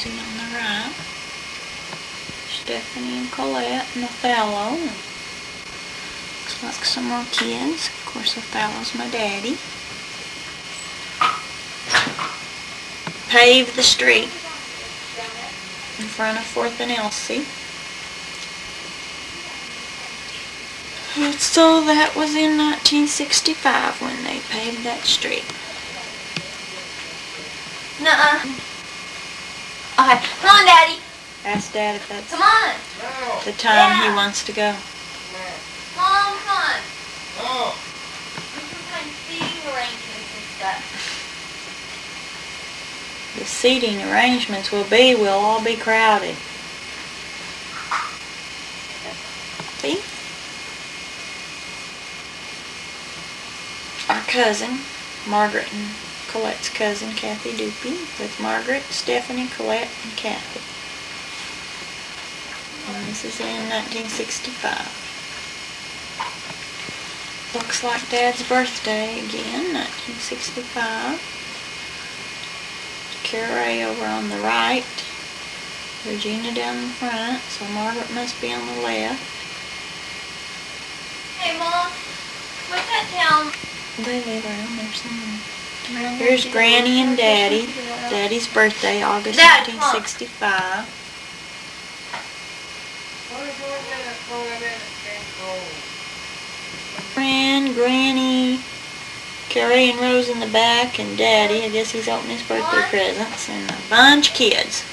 Rosie on the right. Stephanie and Colette and Othello. Looks like some more kids. Of course, Othello's my daddy. Pave the street in front of 4th and Elsie. So that was in 1965 when they paved that street. Nuh-uh. Okay, come on, Daddy. Ask Dad if that's Come on. the time he wants to go. Mom, come on. No. We can find seating arrangements and stuff. The seating arrangements we'll all be crowded. See? Our cousin, Margaret and Colette's cousin, Kathy Doopy, with Margaret, Stephanie, Colette, and Kathy. And this is in 1965. Looks like Dad's birthday again, 1965. Carrie over on the right. Regina down in front, so Margaret must be on the left. Hey, Mom, what's that town? They live around there somewhere. Here's Granny and Daddy. Daddy's birthday, August 1965. Granny, Carrie and Rose in the back, and Daddy. I guess he's opening his birthday presents, and a bunch of kids.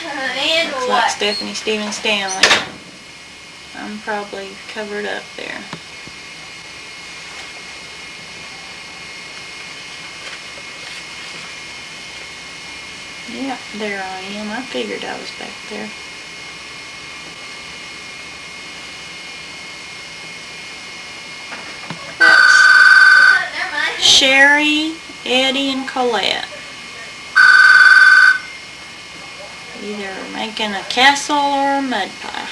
And Looks like Stephanie, Stephen, Stanley. I'm probably covered up there. Yeah, there I am. I figured I was back there. That's Sherry, Eddie, and Colette. Either making a castle or a mud pie.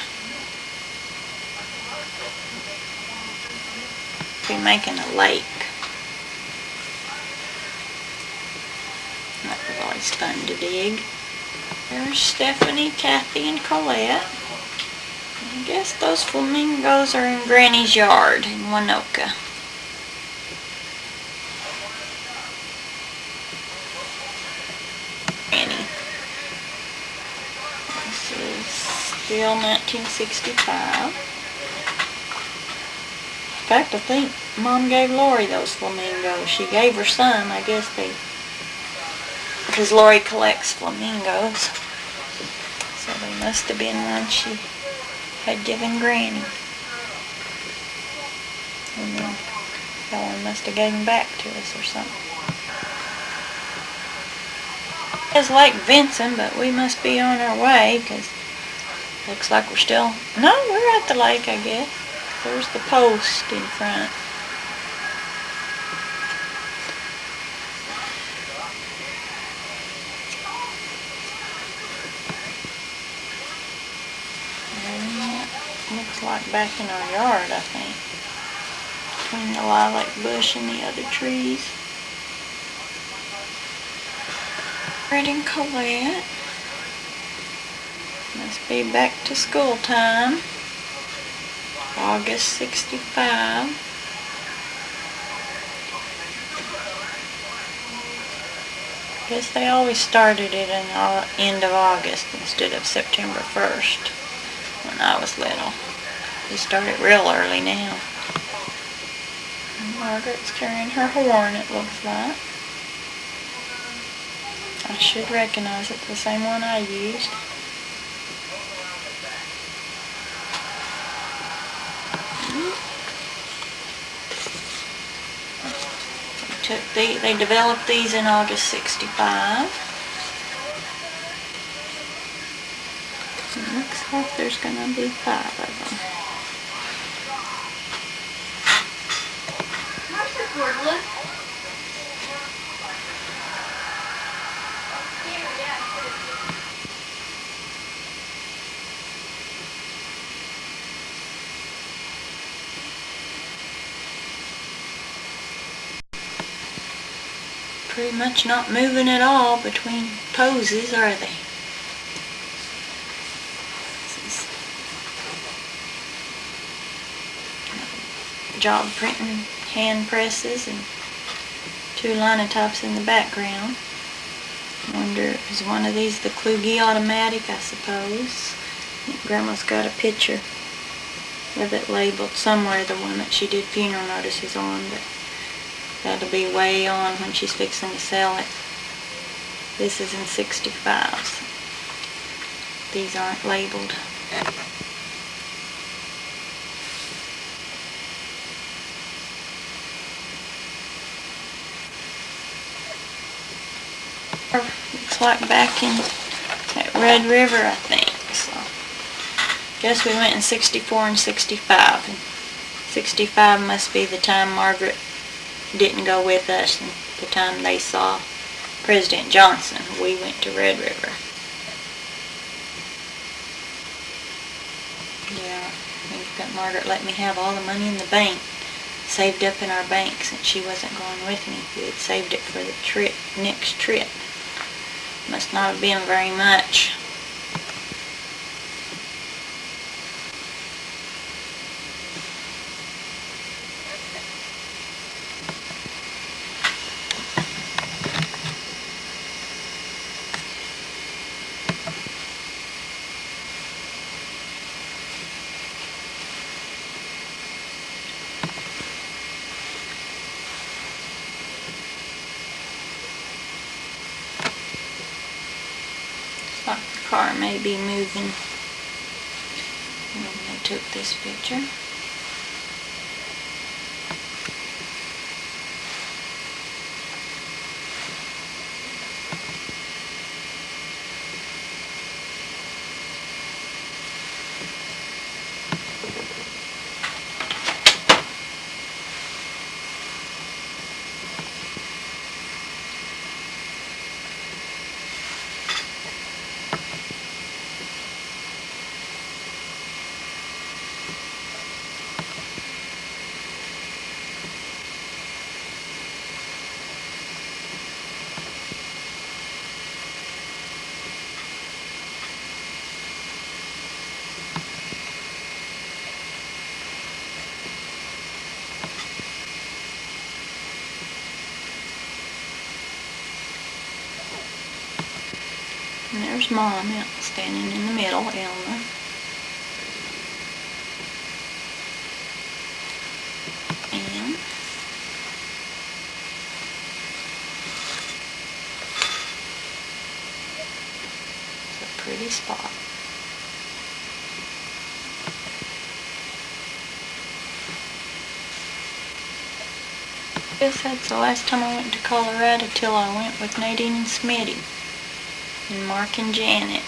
Be making a lake. That was always fun to dig. There's Stephanie, Kathy, and Colette. I guess those flamingos are in Granny's yard in Winoka. Granny. This is still 1965. In fact, I think Mom gave Lori those flamingos. She gave her some. I guess because Lori collects flamingos. So they must have been ones she had given Granny. And then Helen must have gave them back to us or something. It's Lake Vincent, but we must be on our way because looks like we're still... No, we're at the lake, I guess. There's the post in front. Looks like back in our yard, I think. Between the lilac bush and the other trees. Fred and Colette. Must be back to school time. August 65. Guess they always started it in the end of August instead of September 1st when I was little. They start it real early now. And Margaret's carrying her horn, it looks like. I should recognize it, the same one I used. They developed these in August 65. It looks like there's going to be 5 of them. Where's the cordless? Pretty much not moving at all between poses, are they? job printing hand presses and 2 linotypes in the background. I wonder, is one of these the Kluge automatic, I suppose? I think Grandma's got a picture of it labeled somewhere, the one that she did funeral notices on, but that'll be way on when she's fixing to sell it. This is in 65s. These aren't labeled. Looks like back in at Red River, I think. So guess we went in 64 and 65. And 65 must be the time Margaret didn't go with us and the time they saw President Johnson. We went to Red River. Yeah, I think that Margaret let me have all the money in the bank saved up in our bank since she wasn't going with me. We had saved it for the trip, next trip. Must not have been very much. Like the car may be moving when they took this picture. And there's Mom out standing in the middle, Elna. And it's a pretty spot. I guess that's the last time I went to Colorado till I went with Nadine and Smitty. And Mark and Janet.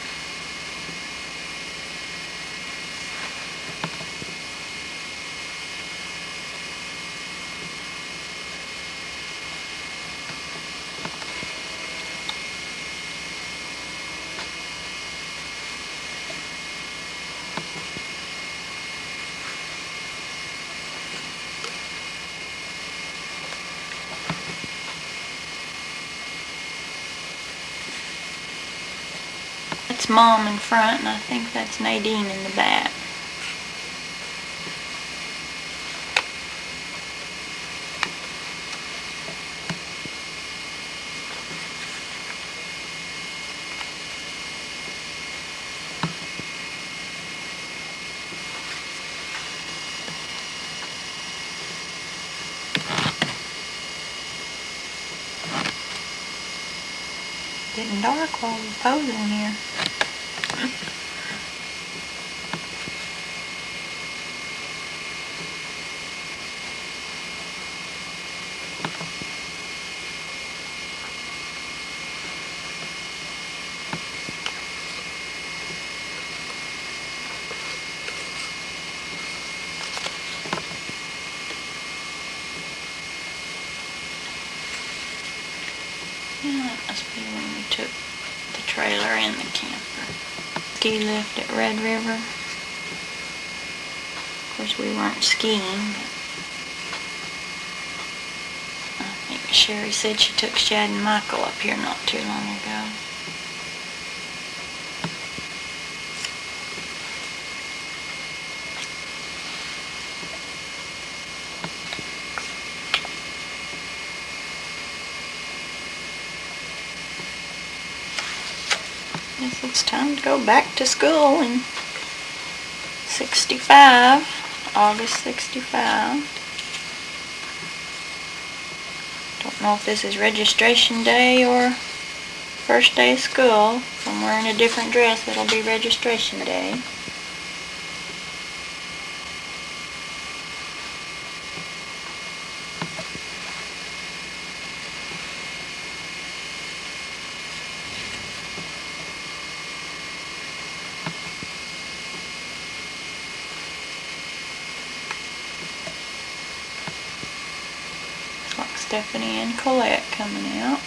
That's Mom in front, and I think that's Nadine in the back. Getting dark while we're posing here. Yeah, that must be when we took the trailer and the camper. Ski lift at Red River. Of course, we weren't skiing, but I think Sherry said she took Shad and Michael up here not too long ago. Guess it's time to go back to school in 65, August 65. Don't know if this is registration day or first day of school. If I'm wearing a different dress, it'll be registration day. Like Stephanie and Colette coming out.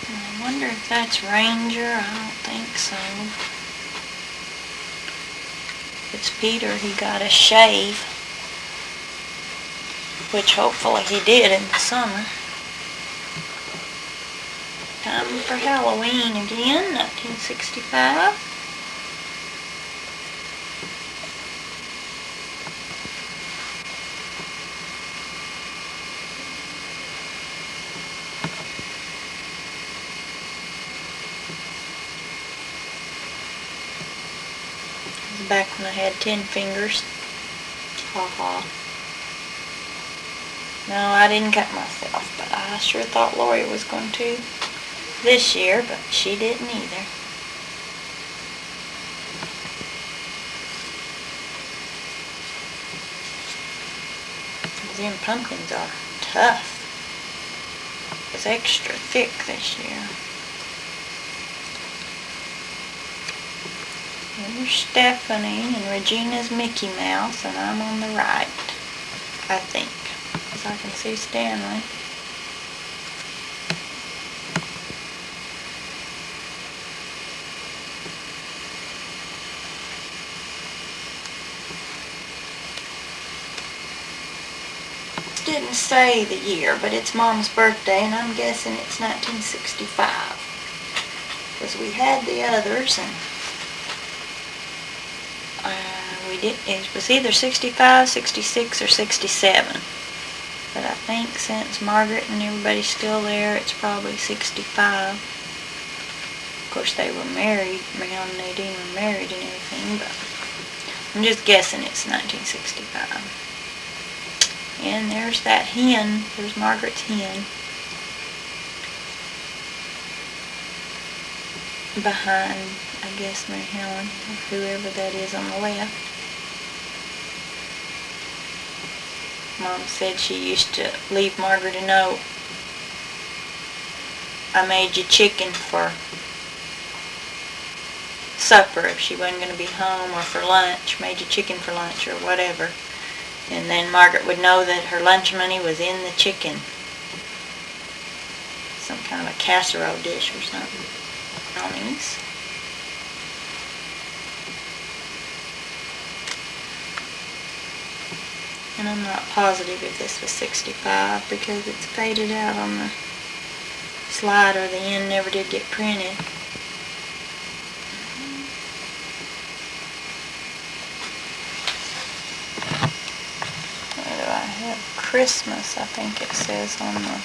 I wonder if that's Ranger. I don't think so. If it's Peter, he got a shave, which hopefully he did in the summer. Time for Halloween again, 1965. Back when I had 10 fingers. Ha ha. No, I didn't cut myself, but I sure thought Lori was going to this year, but she didn't either. Them pumpkins are tough. It's extra thick this year. There's Stephanie, and Regina's Mickey Mouse, and I'm on the right, I think, because I can see Stanley. Didn't say the year, but it's Mom's birthday, and I'm guessing it's 1965, because we had the others, and it was either 65, 66, or 67. But I think since Margaret and everybody's still there, it's probably 65. Of course, they were married, Mel and Nadine were married and everything, but I'm just guessing it's 1965. And there's that hen. There's Margaret's hen. Behind, I guess, Mary Helen, or whoever that is on the left. Mom said she used to leave Margaret a note. I made you chicken for supper if she wasn't going to be home, or for lunch. Made you chicken for lunch or whatever. And then Margaret would know that her lunch money was in the chicken. Some kind of a casserole dish or something. Brownies. And I'm not positive if this was 65 because it's faded out on the slide, or the end never did get printed. Where do I have Christmas? I think it says on the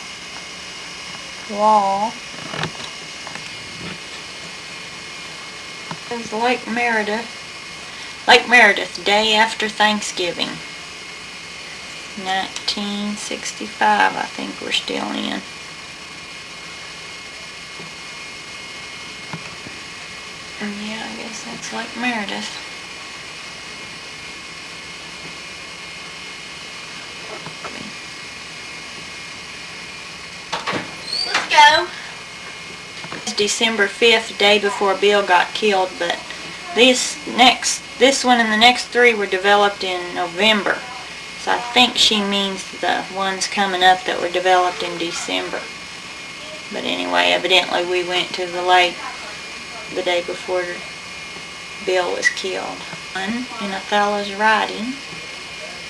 wall. It says Lake Meredith. Lake Meredith, day after Thanksgiving. 1965, I think we're still in. And yeah, I guess that's Lake Meredith. Let's go. It's December 5th, day before Bill got killed, but this one and the next three were developed in November. So I think she means the ones coming up that were developed in December. But anyway, evidently we went to the lake the day before Bill was killed. One in Othello's writing,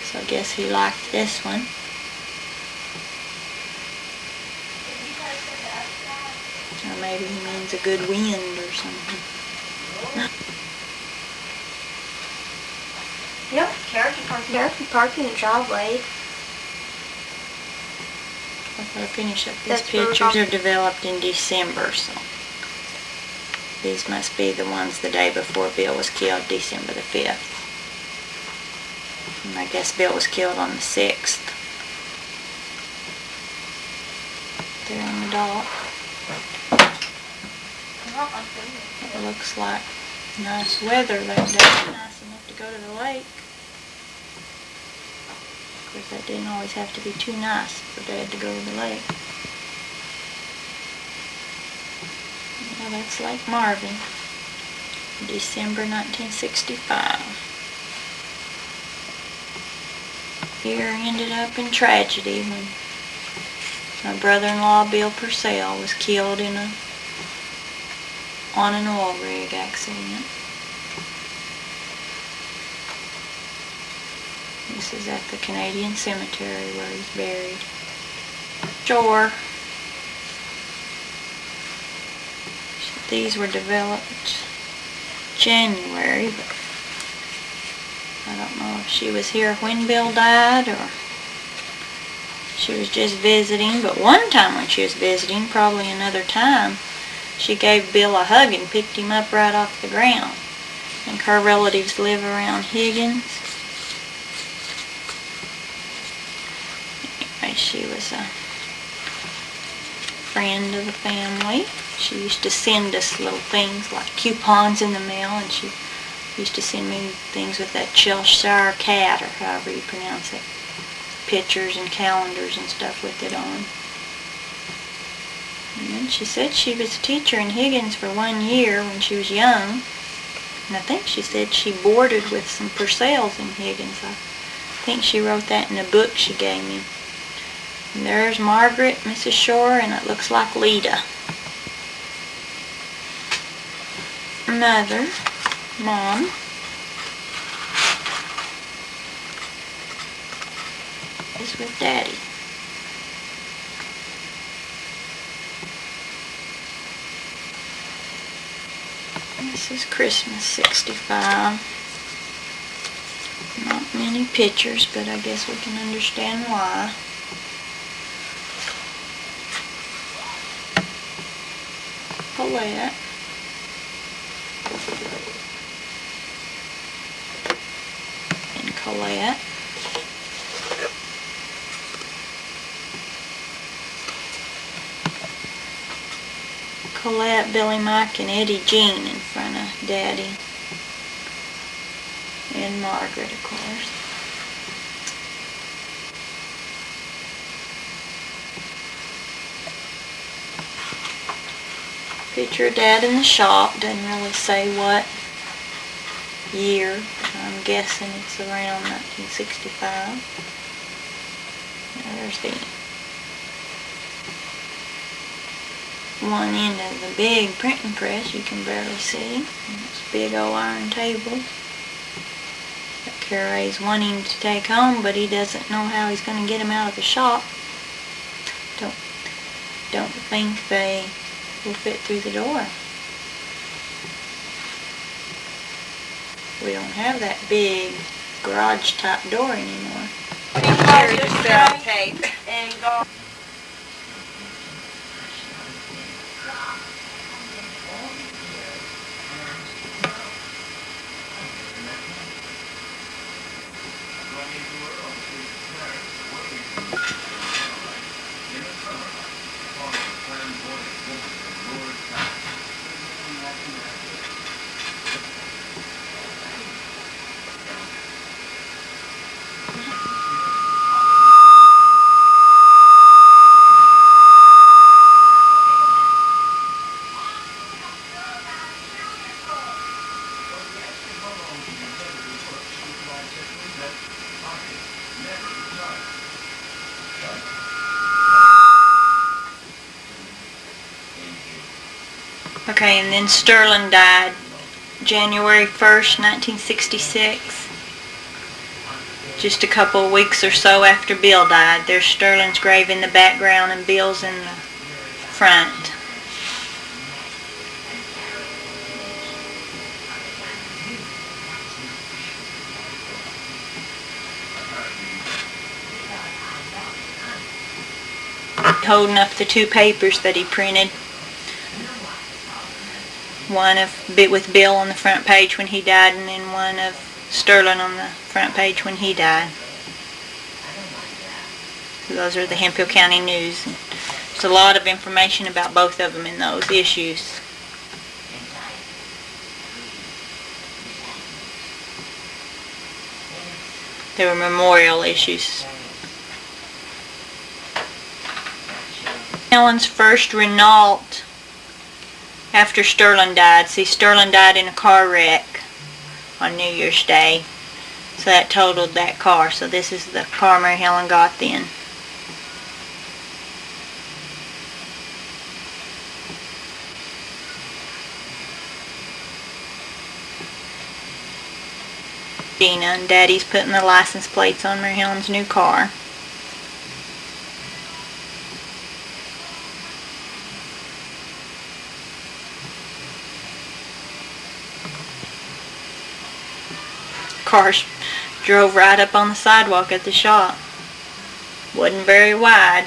so I guess he liked this one. Or maybe he means a good wind or something. Yep, Carol can park in the driveway. I've got to finish up these pictures. They're developed in December, so these must be the ones the day before Bill was killed, December the 5th. And I guess Bill was killed on the 6th. There on the dock. It looks like nice weather that day. Nice enough to go to the lake. Of course, that didn't always have to be too nice for Dad to go to the lake. Well, that's Lake Marvin, December 1965. Here ended up in tragedy when my brother-in-law, Bill Purcell, was killed on an oil rig accident. This is at the Canadian Cemetery where he's buried. Shore. These were developed January, but I don't know if she was here when Bill died or she was just visiting. But one time when she was visiting, probably another time, she gave Bill a hug and picked him up right off the ground. I think her relatives live around Higgins. Anyway, she was a friend of the family. She used to send us little things like coupons in the mail, and she used to send me things with that Cheshire cat, or however you pronounce it. Pictures and calendars and stuff with it on. And then she said she was a teacher in Higgins for 1 year when she was young. And I think she said she boarded with some Purcells in Higgins. I think she wrote that in a book she gave me. And there's Margaret, Mrs. Shore, and it looks like Lita. Mother, Mom. Is with Daddy. This is Christmas 65. Not many pictures, but I guess we can understand why. Colette. And Colette. Colette, Billy Mike, and Eddie Jean in front of Daddy. And Margaret, of course. Picture of Dad in the shop. Doesn't really say what year. I'm guessing it's around 1965. Now there's the one end of the big printing press you can barely see. And this big old iron table that Carrie's wanting to take home, but he doesn't know how he's going to get him out of the shop. Don't think they will fit through the door. We don't have that big garage type door anymore. Carrie just found tape and go. Okay, and then Sterling died January 1st, 1966. Just a couple of weeks or so after Bill died. There's Sterling's grave in the background and Bill's in the front. holding up the two papers that he printed. One with Bill on the front page when he died, and then one of Sterling on the front page when he died. So those are the Hemphill County News. There's a lot of information about both of them in those issues. They were memorial issues. Helen's first Renault after Sterling died. See, Sterling died in a car wreck on New Year's Day. So that totaled that car. So this is the car Mary Helen got then. Gina and Daddy's putting the license plates on Mary Helen's new car. Cars drove right up on the sidewalk at the shop. Wasn't very wide.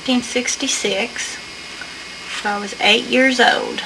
1966, so I was 8 years old.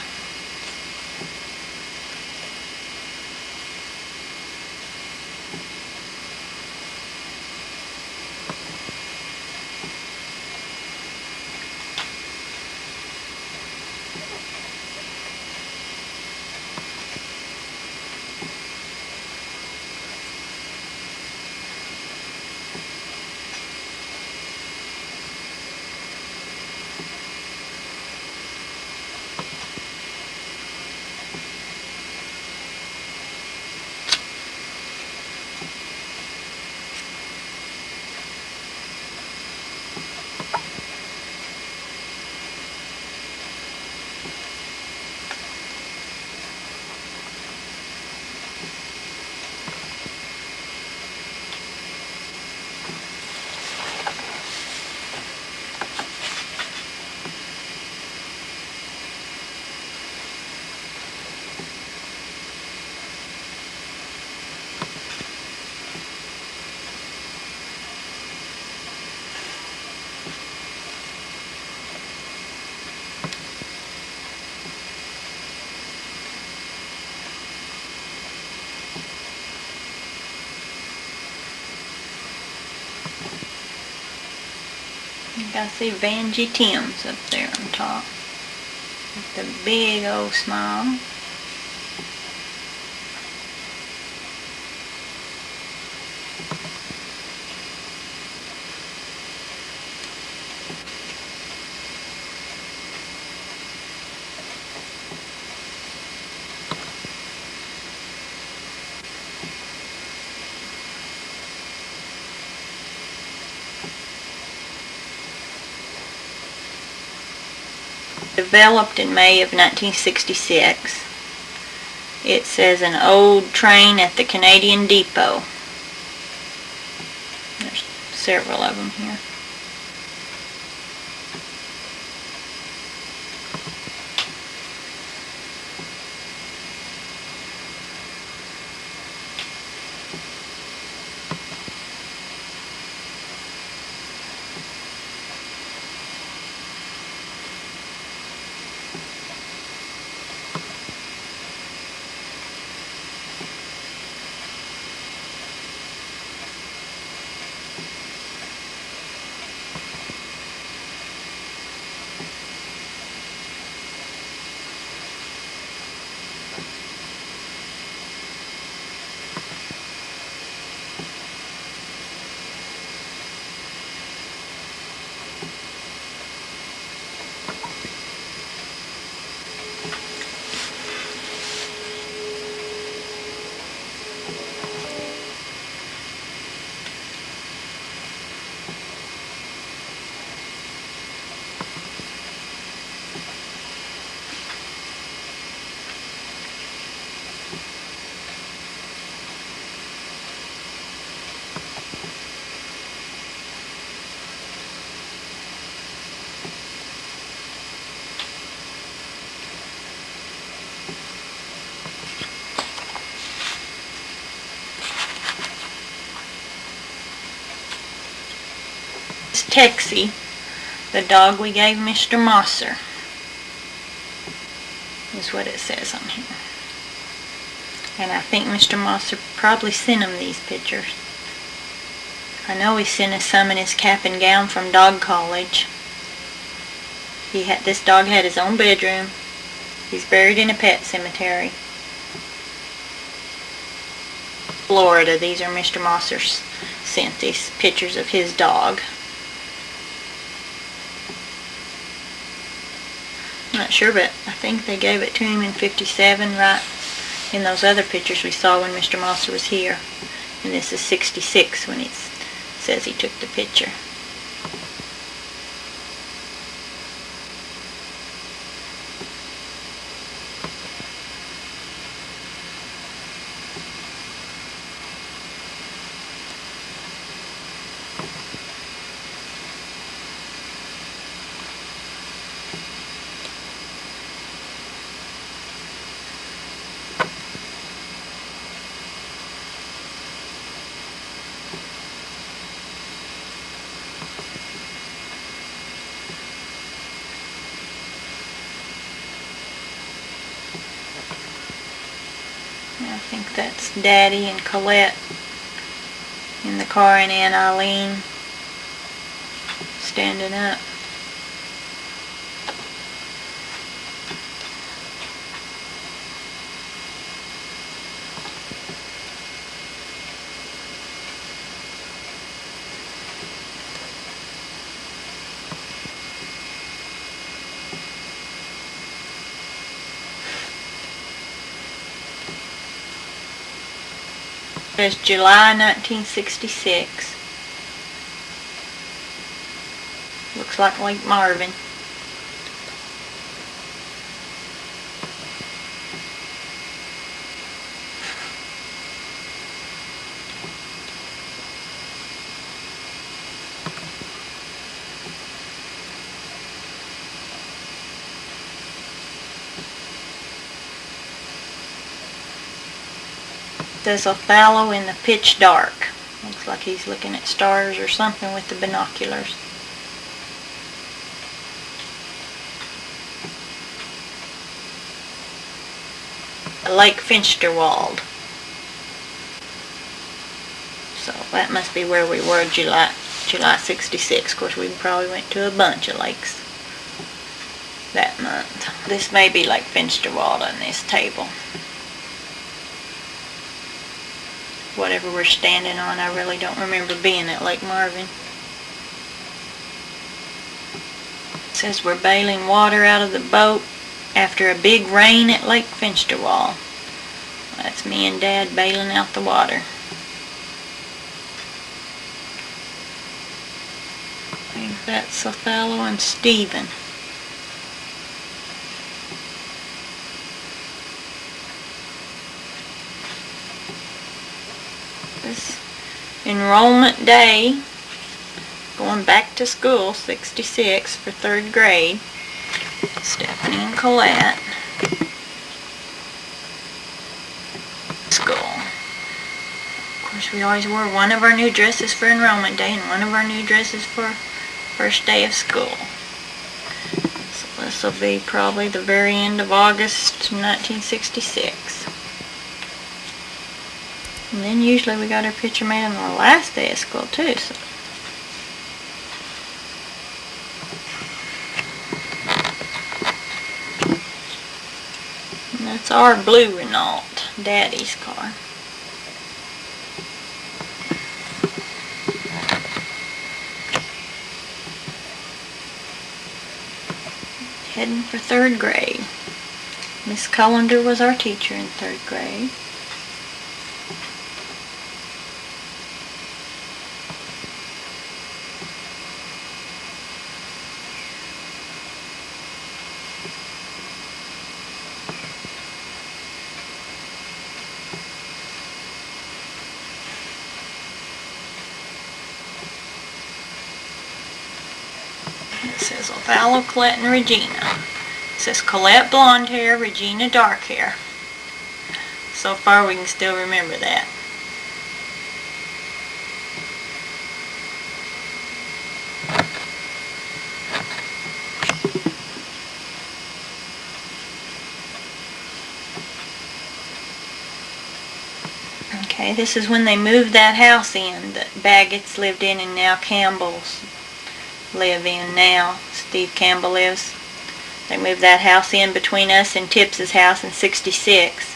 You can see Vanjie Timms up there on top with the big old smile. Developed in May of 1966. It says an old train at the Canadian Depot. There's several of them here. Texie, the dog we gave Mr. Mosser, is what it says on here. And I think Mr. Mosser probably sent him these pictures. I know he sent us some in his cap and gown from dog college. This dog had his own bedroom. He's buried in a pet cemetery. Florida. These are Mr. Mosser's sent these pictures of his dog. I'm not sure, but I think they gave it to him in '57, right in those other pictures we saw when Mr. Mosser was here. And this is '66 when it says he took the picture. I think that's Daddy and Colette in the car, and Aunt Eileen standing up. There's July 1966. Looks like Lake Marvin. There's a fellow in the pitch dark. Looks like he's looking at stars or something with the binoculars. Lake Finsterwald. So that must be where we were July 66. Of course, we probably went to a bunch of lakes that month. This may be Lake Finsterwald on this table. Whatever we're standing on, I really don't remember being at Lake Marvin. It says we're bailing water out of the boat after a big rain at Lake Finsterwald. That's me and Dad bailing out the water. I think that's Othello and Stephen. This enrollment day, going back to school, 66 for 3rd grade. Stephanie and Colette. School. Of course, we always wore one of our new dresses for enrollment day and one of our new dresses for first day of school. So this will be probably the very end of August 1966. And then usually we got our picture made on the last day of school too. So. And that's our blue Renault, Daddy's car. Heading for 3rd grade. Miss Cullender was our teacher in 3rd grade. It says Othello, Colette, and Regina. It says Colette blonde hair, Regina dark hair. So far we can still remember that. Okay, this is when they moved that house in that Baggett's lived in and now Campbell's live in now. Steve Campbell lives. They moved that house in between us and Tipps's house in 66.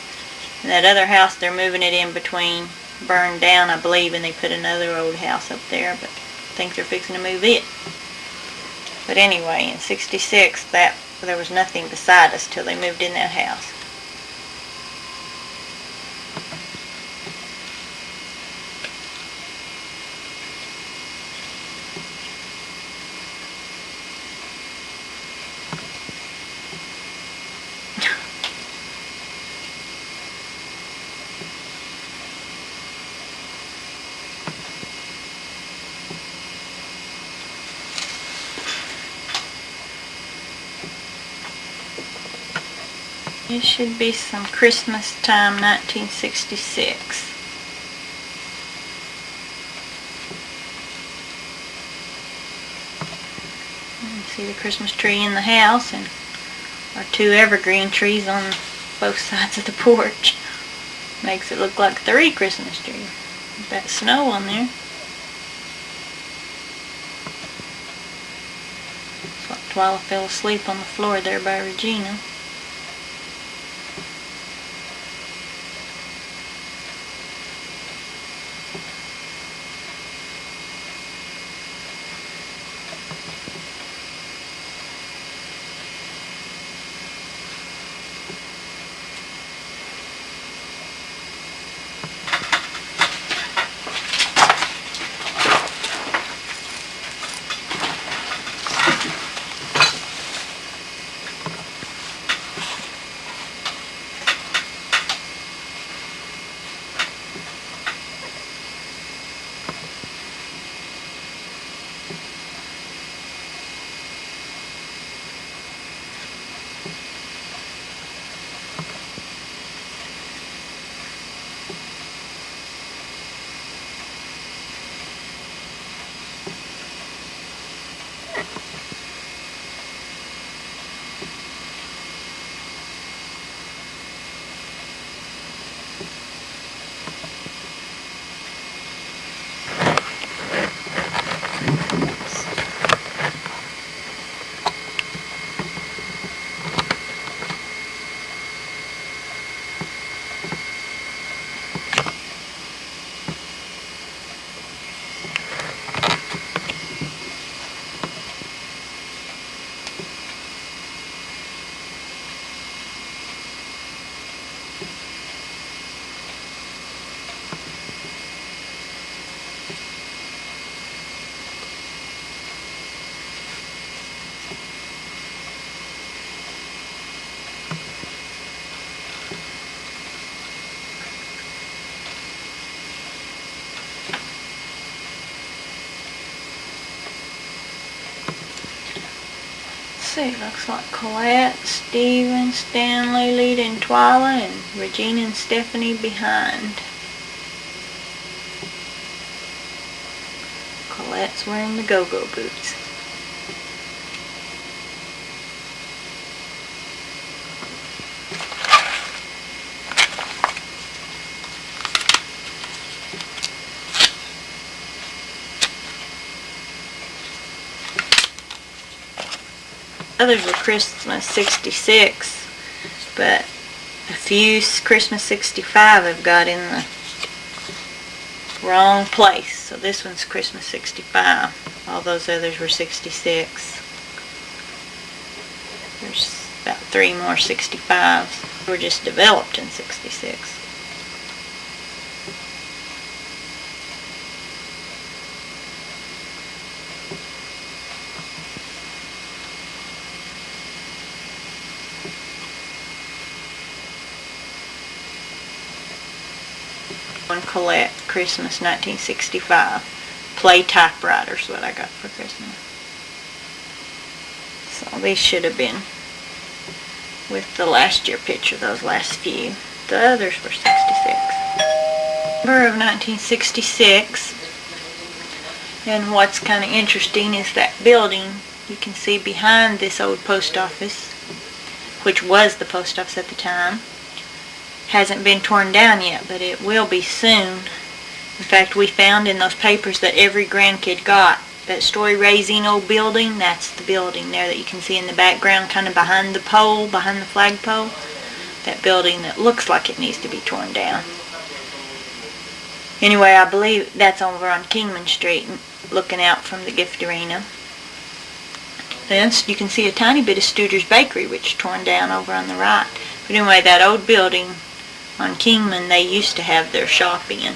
And that other house they're moving it in between burned down, I believe, and they put another old house up there, but I think they're fixing to move it. But anyway, in 66 there was nothing beside us till they moved in that house. It should be some Christmas time, 1966. You can see the Christmas tree in the house and our 2 evergreen trees on both sides of the porch. Makes it look like 3 Christmas trees. That snow on there. It's like Twyla fell asleep on the floor there by Regina. See, looks like Colette, Stephen, Stanley leading Twyla, and Regina and Stephanie behind. Colette's wearing the go-go boots. Others were Christmas 66, but a few Christmas 65 have got in the wrong place. So this one's Christmas 65. All those others were 66. There's about 3 more 65s. They were just developed in 66. One Colette, Christmas 1965. Play typewriter's what I got for Christmas. So these should have been with the last year picture, those last few. The others were 66. November of 1966. And what's kind of interesting is that building you can see behind this old post office, which was the post office at the time. Hasn't been torn down yet, but it will be soon. In fact, we found in those papers that every grandkid got. That story raising old building, that's the building there that you can see in the background, kind of behind the pole, behind the flagpole. That building that looks like it needs to be torn down. Anyway, I believe that's over on Kingman Street, looking out from the gift arena. Then you can see a tiny bit of Studer's Bakery, which is torn down over on the right. But anyway, that old building on Kingman, they used to have their shop in.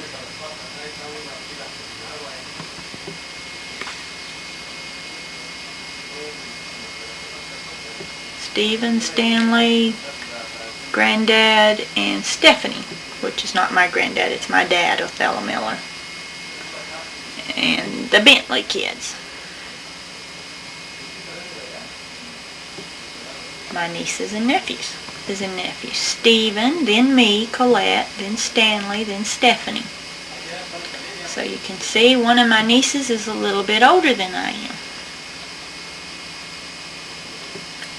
Stephen, Stanley, Granddad, and Stephanie, which is not my granddad, it's my dad, Elna Miller. And the Bentley kids. My nieces and nephews. Stephen, then me, Colette, then Stanley, then Stephanie. So you can see one of my nieces is a little bit older than I am.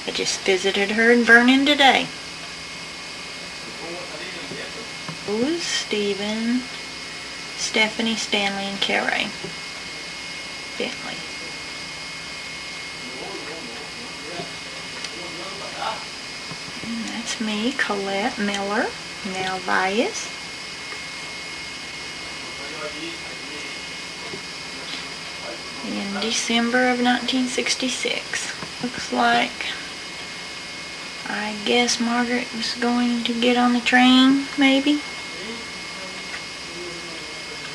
I just visited her in Vernon today. Rose, Stephen, Stephanie, Stanley, and Carrie Bentley. And that's me, Elna Miller, now Vias. In December of 1966. Looks like, I guess Margaret was going to get on the train, maybe.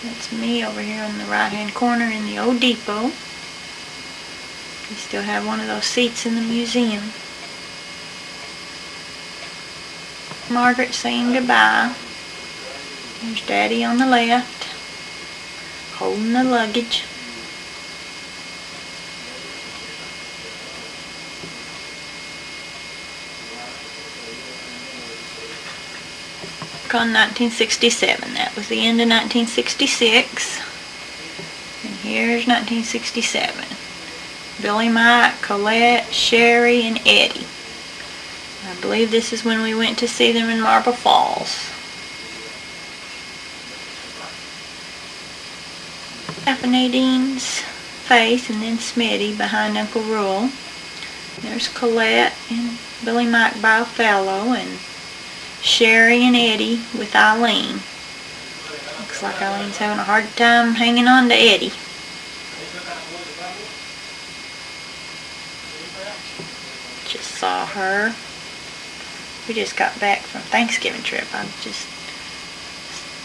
That's me over here on the right hand corner in the old depot. We still have one of those seats in the museum. Margaret saying goodbye. There's Daddy on the left, holding the luggage. On 1967. That was the end of 1966. And here's 1967. Billy, Mike, Colette, Sherry, and Eddie. I believe this is when we went to see them in Marble Falls. Half of Nadine's face and then Smitty behind Uncle Rule. There's Colette and Billy Mike by Othello and Sherry and Eddie with Eileen. Looks like Eileen's having a hard time hanging on to Eddie. Just saw her. We just got back from Thanksgiving trip. I've just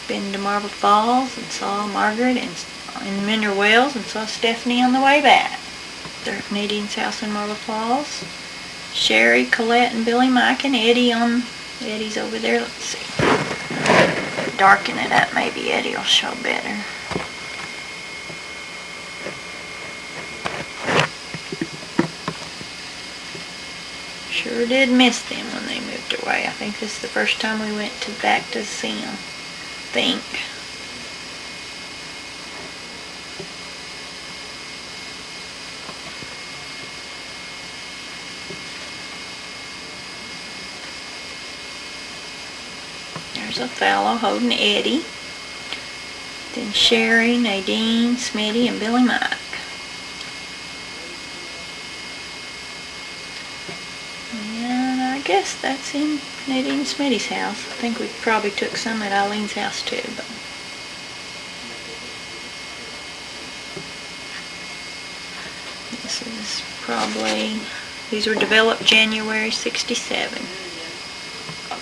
been to Marble Falls and saw Margaret in Mineral Wells and saw Stephanie on the way back. They're at Nadine's house in Marble Falls. Sherry, Colette, and Billy, Mike, and Eddie on... Eddie's over there. Let's see. Darken it up. Maybe Eddie will show better. Sure did miss them when they moved away. I think this is the first time we went back to see them. Think. There's Othello holding Eddie. Then Sherry, Nadine, Smitty, and Billy Mike. And I guess that's in Nadine and Smitty's house. I think we probably took some at Eileen's house too. But this is probably, these were developed January 67.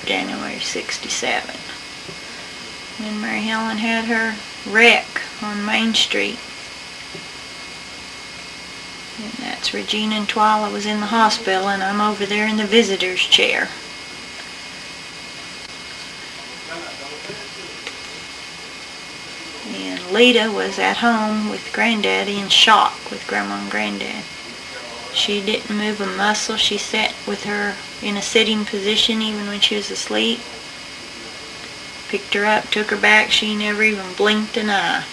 January 67. When Mary Helen had her wreck on Main Street. And that's Regina and Twyla was in the hospital and I'm over there in the visitor's chair. And Lita was at home with Granddaddy in shock with Grandma and Granddad. She didn't move a muscle. She sat with her in a sitting position even when she was asleep. Picked her up, took her back. She never even blinked an eye.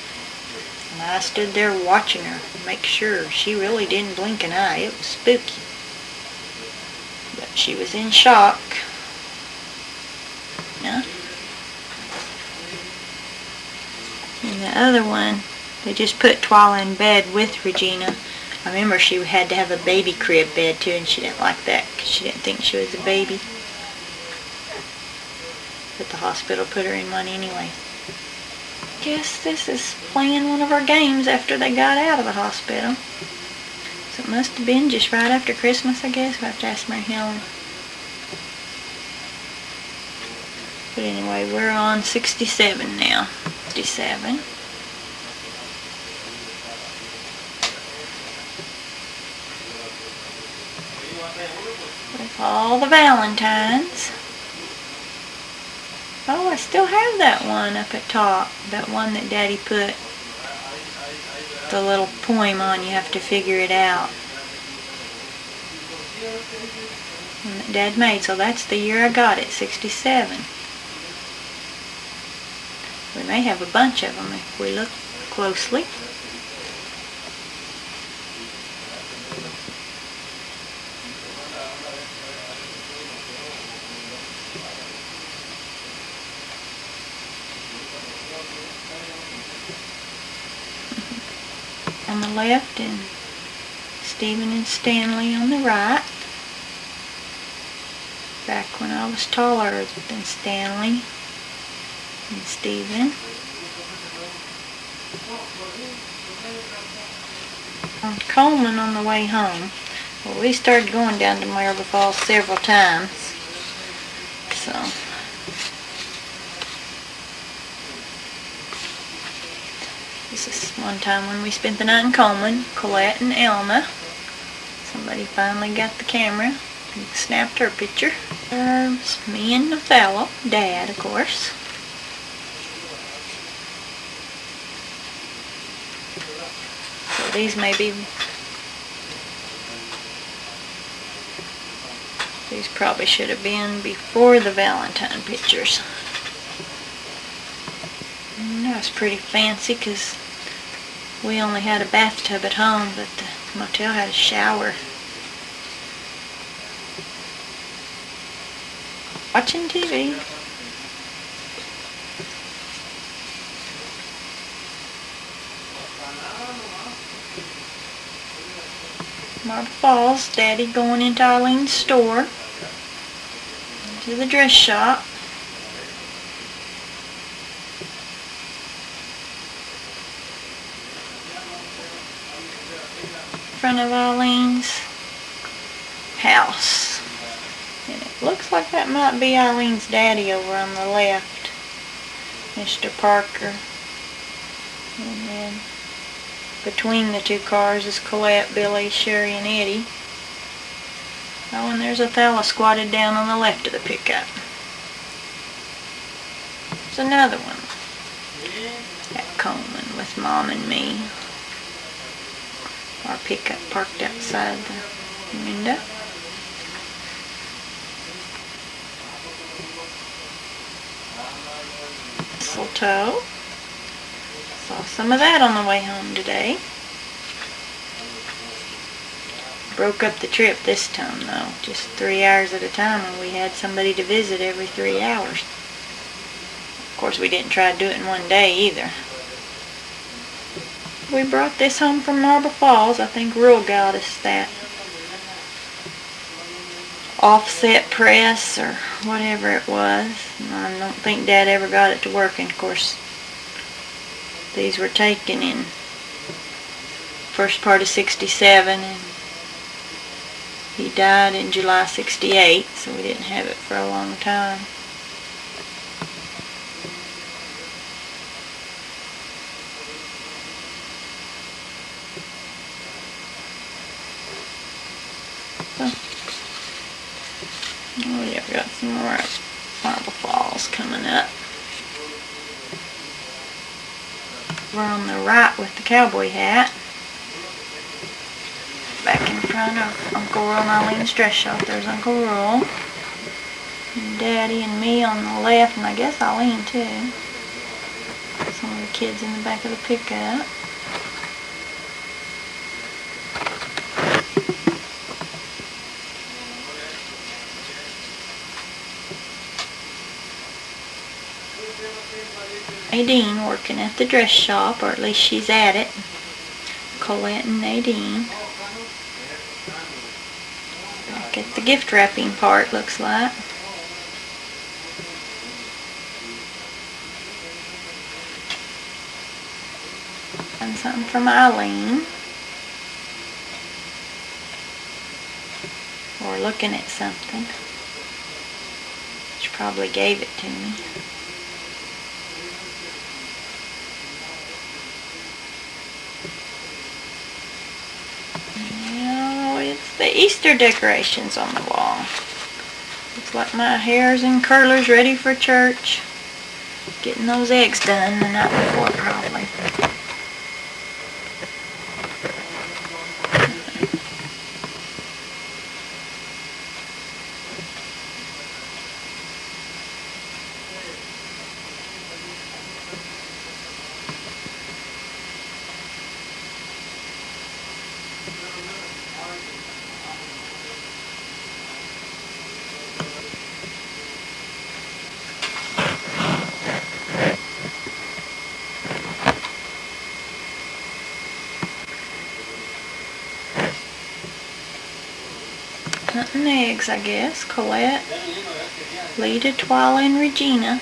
And I stood there watching her to make sure. She really didn't blink an eye. It was spooky. But she was in shock. Yeah. And the other one, they just put Twyla in bed with Regina. I remember she had to have a baby crib bed too, and she didn't like that because she didn't think she was a baby. But the hospital put her in one anyway. Guess this is playing one of our games after they got out of the hospital. So it must have been just right after Christmas, I guess. We'll have to ask Mary Helen. But anyway, we're on 67 now. 67. With all the Valentines. Oh, I still have that one up at top. That one that Daddy put the little poem on. You have to figure it out. And that Dad made. So that's the year I got it, 67. We may have a bunch of them if we look closely. on the left and Stephen and Stanley on the right. Back when I was taller than Stanley and Stephen. On Coleman on the way home. Well, we started going down to Marble Falls several times. So this is one time when we spent the night in Coleman, Colette and Elna. Somebody finally got the camera and snapped her picture. There's me and Othello, Dad, of course. So these probably should have been before the Valentine pictures. And that was pretty fancy because we only had a bathtub at home, but the motel had a shower. Watching TV. Marble Falls, Daddy going into Eileen's store, into the dress shop. In front of Eileen's house. And it looks like that might be Eileen's daddy over on the left, Mr. Parker. And then between the two cars is Colette, Billy, Sherry, and Eddie. Oh, and there's Othello squatted down on the left of the pickup. There's another one at Coleman with Mom and me. Our pickup parked outside the window. Mistletoe. Saw some of that on the way home today. Broke up the trip this time though, just 3 hours at a time, and we had somebody to visit every 3 hours. Of course, we didn't try to do it in one day either. We brought this home from Marble Falls. I think Rural got us that offset press or whatever it was. And I don't think Dad ever got it to work. And of course, these were taken in first part of '67, and he died in July '68, so we didn't have it for a long time. Oh yeah, we got some more Marble Falls coming up. We're on the right with the cowboy hat. Back in front of Uncle Rural and Eileen's dress shop, there's Uncle Rural. And Daddy and me on the left, and I guess Eileen too. Some of the kids in the back of the pickup. Nadine working at the dress shop, or at least she's at it. Colette and Nadine. Back at the gift wrapping part, looks like. And something from Eileen. Or looking at something. She probably gave it to me. The Easter decorations on the wall. Looks like my hair's in curlers ready for church. Getting those eggs done the night before probably. and eggs, I guess. Colette, Lita, Twyla, and Regina.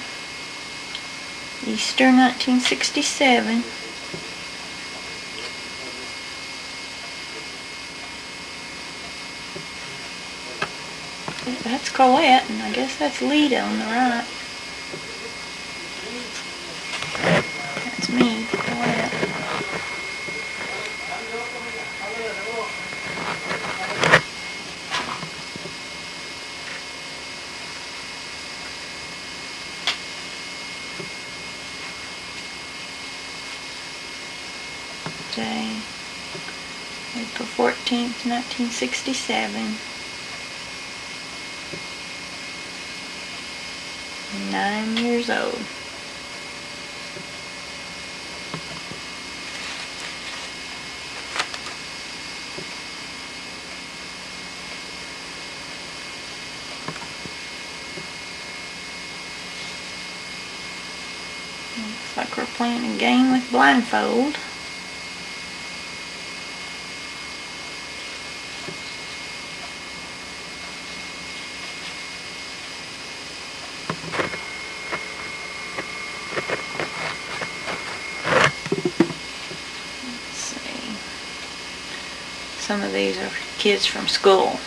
Easter 1967. That's Colette, and I guess that's Lita on the right. That's me, Colette. Day, April 14th, 1967. 9 years old. Looks like we're playing a game with blindfold. Some of these are kids from school,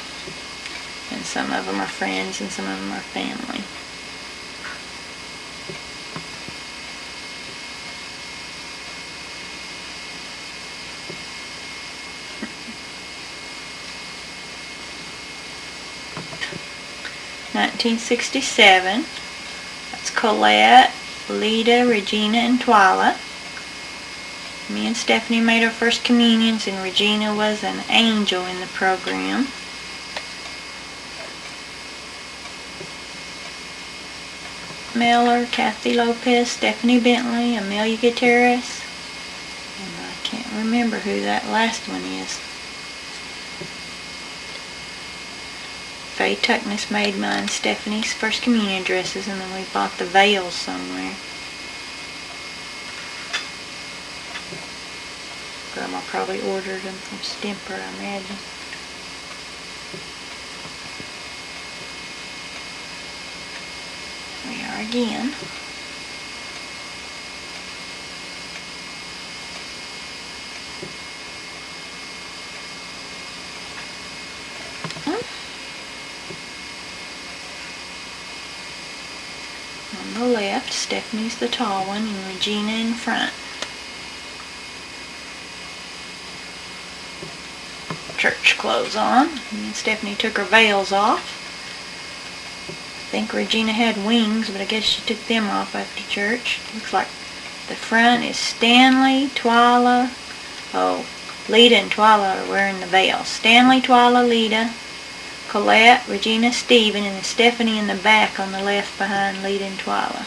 and some of them are friends, and some of them are family. (1967). That's Colette, Lita, Regina, and Twyla. Me and Stephanie made our first communions, and Regina was an angel in the program. Miller, Kathy Lopez, Stephanie Bentley, Amelia Gutierrez, and I can't remember who that last one is. Faye Tuckness made mine Stephanie's first communion dresses, and then we bought the veils somewhere. Grandma probably ordered them from Stemper, I imagine. We are again. On the left, Stephanie's the tall one, and Regina in front. Church clothes on. Me and Stephanie took her veils off. I think Regina had wings, but I guess she took them off after church. Looks like the front is Stanley, Twyla. Oh, Lita and Twyla are wearing the veils. Stanley, Twyla, Lita, Colette, Regina, Stephen, and Stephanie in the back on the left behind Lita and Twyla.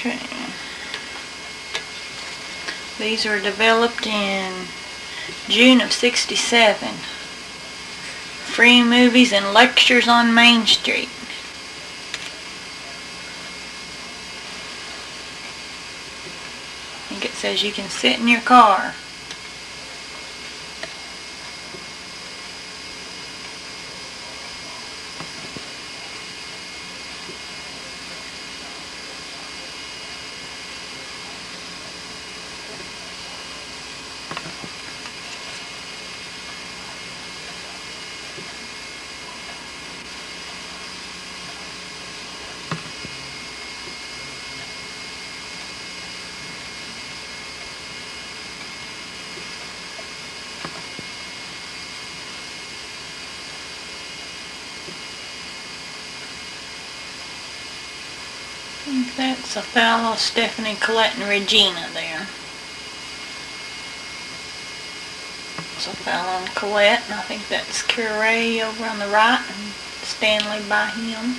Okay. These were developed in June of '67. Free movies and lectures on Main Street. I think it says you can sit in your car. I think that's Othello, Stephanie, Colette, and Regina there. So I fell on Colette, and I think that's Carey over on the right, and Stanley by him.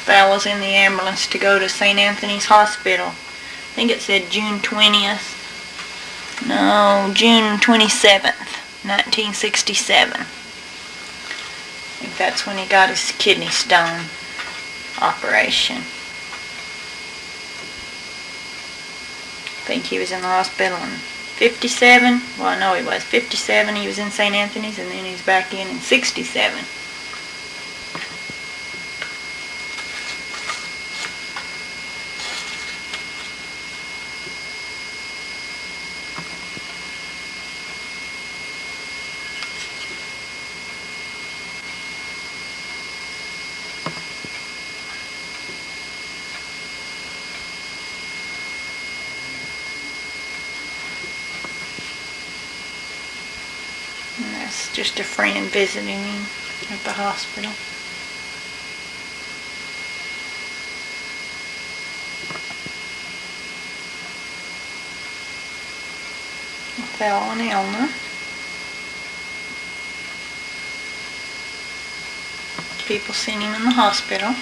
I was in the ambulance to go to St. Anthony's Hospital. I think it said June 20th. No, June 27th, 1967. I think that's when he got his kidney stone operation. I think he was in the hospital in 57. Well, I know he was. 57 he was in St. Anthony's, and then he's back in 67. And that's just a friend visiting him at the hospital. I fell on Elna. People seen him in the hospital.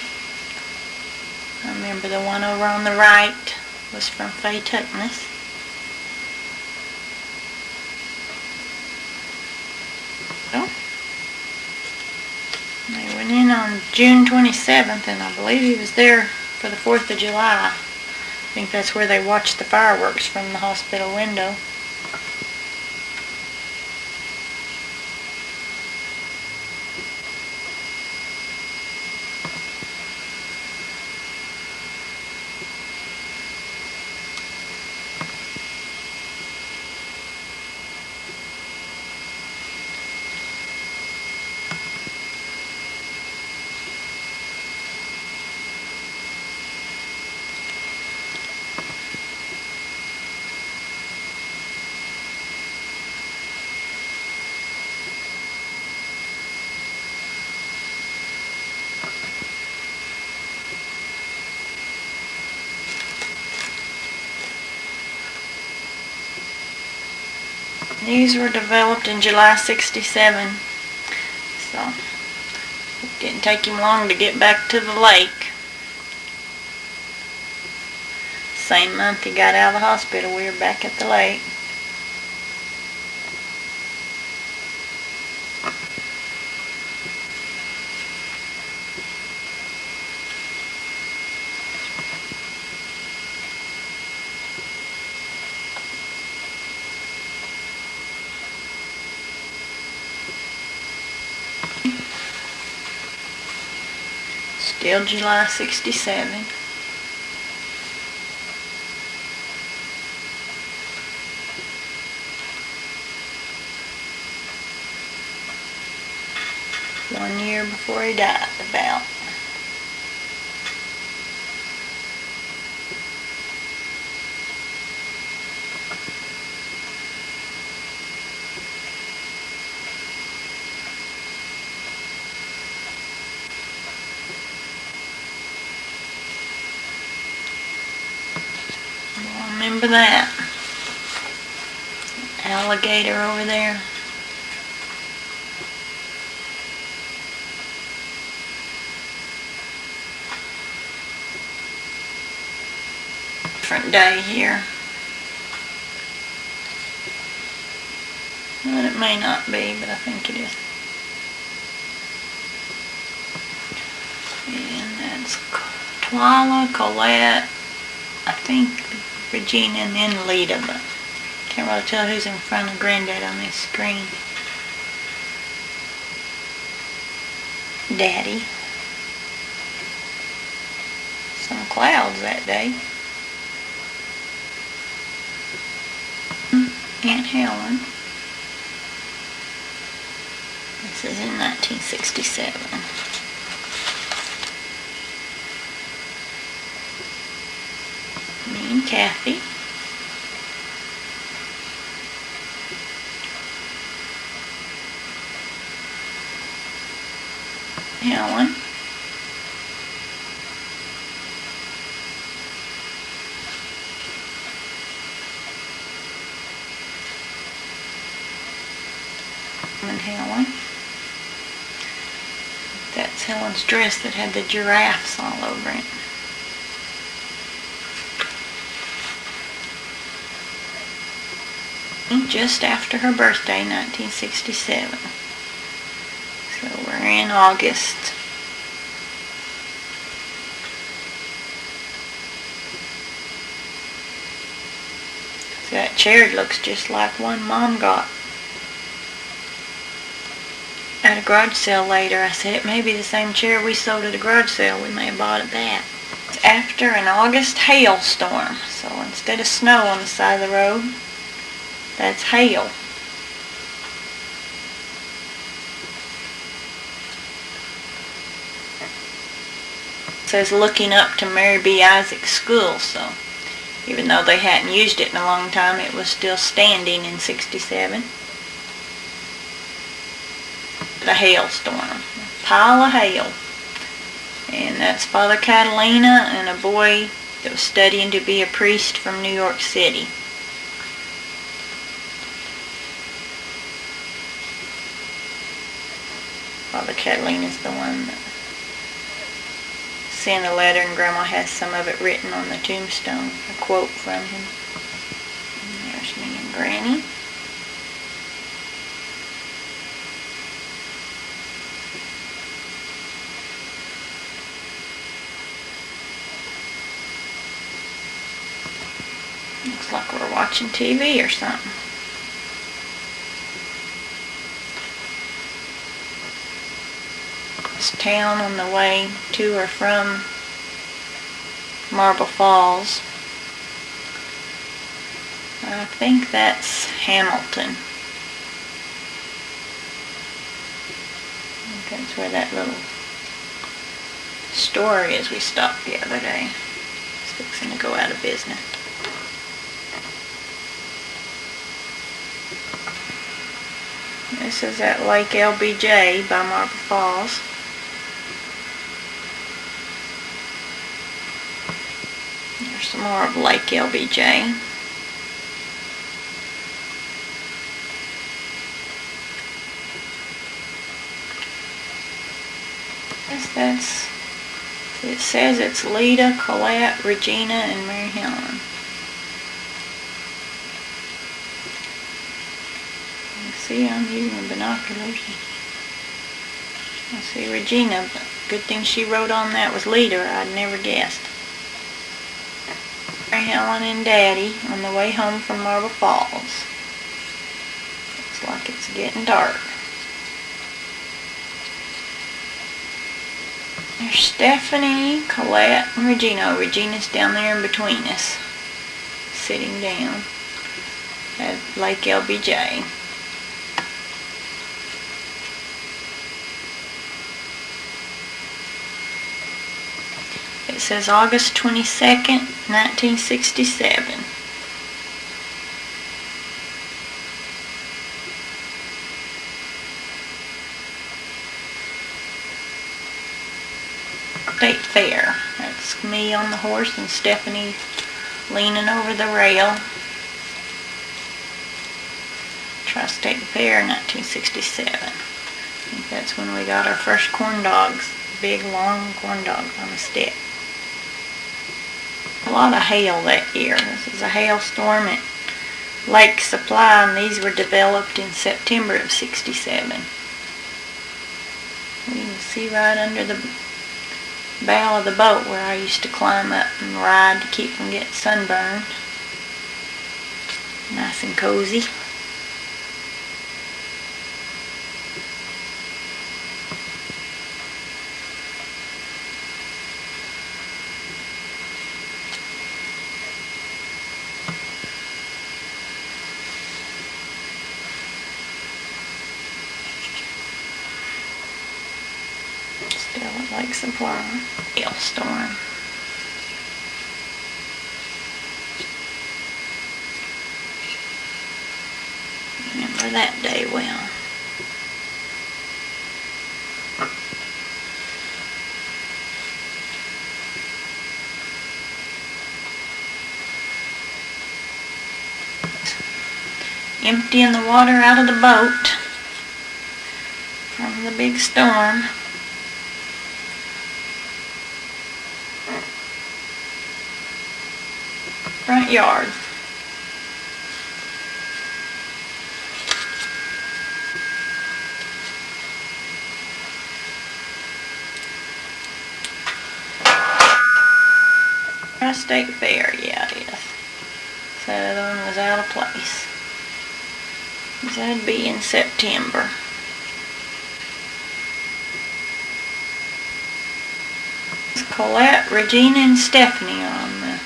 I remember the one over on the right was from Faye Tuckness. They went in on June 27th, and I believe he was there for the 4th of July. I think that's where they watched the fireworks from the hospital window. These were developed in July 67, so it didn't take him long to get back to the lake. Same month he got out of the hospital, we were back at the lake. Still July 67. One year before he died, about. Remember that alligator over there? Different day here. Well, it may not be, but I think it is. And that's Twyla, Colette, I think Regina, and then Lita, but can't really tell who's in front of Granddad on this screen. Daddy. Some clouds that day. Aunt Helen. This is in 1967. Me and Kathy. Helen. And Helen. That's Helen's dress that had the giraffes all over it. Just after her birthday, 1967. So we're in August. So that chair looks just like one Mom got at a garage sale later. I said it may be the same chair we sold at a garage sale. We may have bought it that. It's after an August hailstorm. So instead of snow on the side of the road, that's hail. It says looking up to Mary B. Isaac's school, so even though they hadn't used it in a long time, it was still standing in 67. The hailstorm. A pile of hail. And that's Father Catalina and a boy that was studying to be a priest from New York City. Father Catalina's the one that sent a letter, and Grandma has some of it written on the tombstone, a quote from him. And there's me and Granny. Looks like we're watching TV or something. This town on the way to or from Marble Falls. I think that's Hamilton. I think that's where that little store is we stopped the other day. It's fixing to go out of business. This is at Lake LBJ by Marble Falls. There's some more of Lake LBJ. It says it's Lita, Colette, Regina, and Mary Helen. See, I'm using binoculars. I see Regina, but good thing she wrote on that was Lita. I'd never guessed. Mary Helen and Daddy on the way home from Marble Falls. Looks like it's getting dark. There's Stephanie, Colette, and Regina. Regina's down there in between us, sitting down at Lake LBJ. It says August 22nd, 1967. State Fair. That's me on the horse and Stephanie leaning over the rail. Tri-State Fair, 1967. I think that's when we got our first corn dogs. Big, long corn dogs on a stick. A lot of hail that year. This is a hailstorm at Lake Supply, and these were developed in September of 67. You can see right under the bow of the boat where I used to climb up and ride to keep from getting sunburned. Nice and cozy. Still at Lake Supply. Hailstorm. Remember that day well. emptying the water out of the boat from the big storm. Front yard. State Fair, yeah it is. So the other one was out of place. So that'd be in September. It's Colette, Regina, and Stephanie on the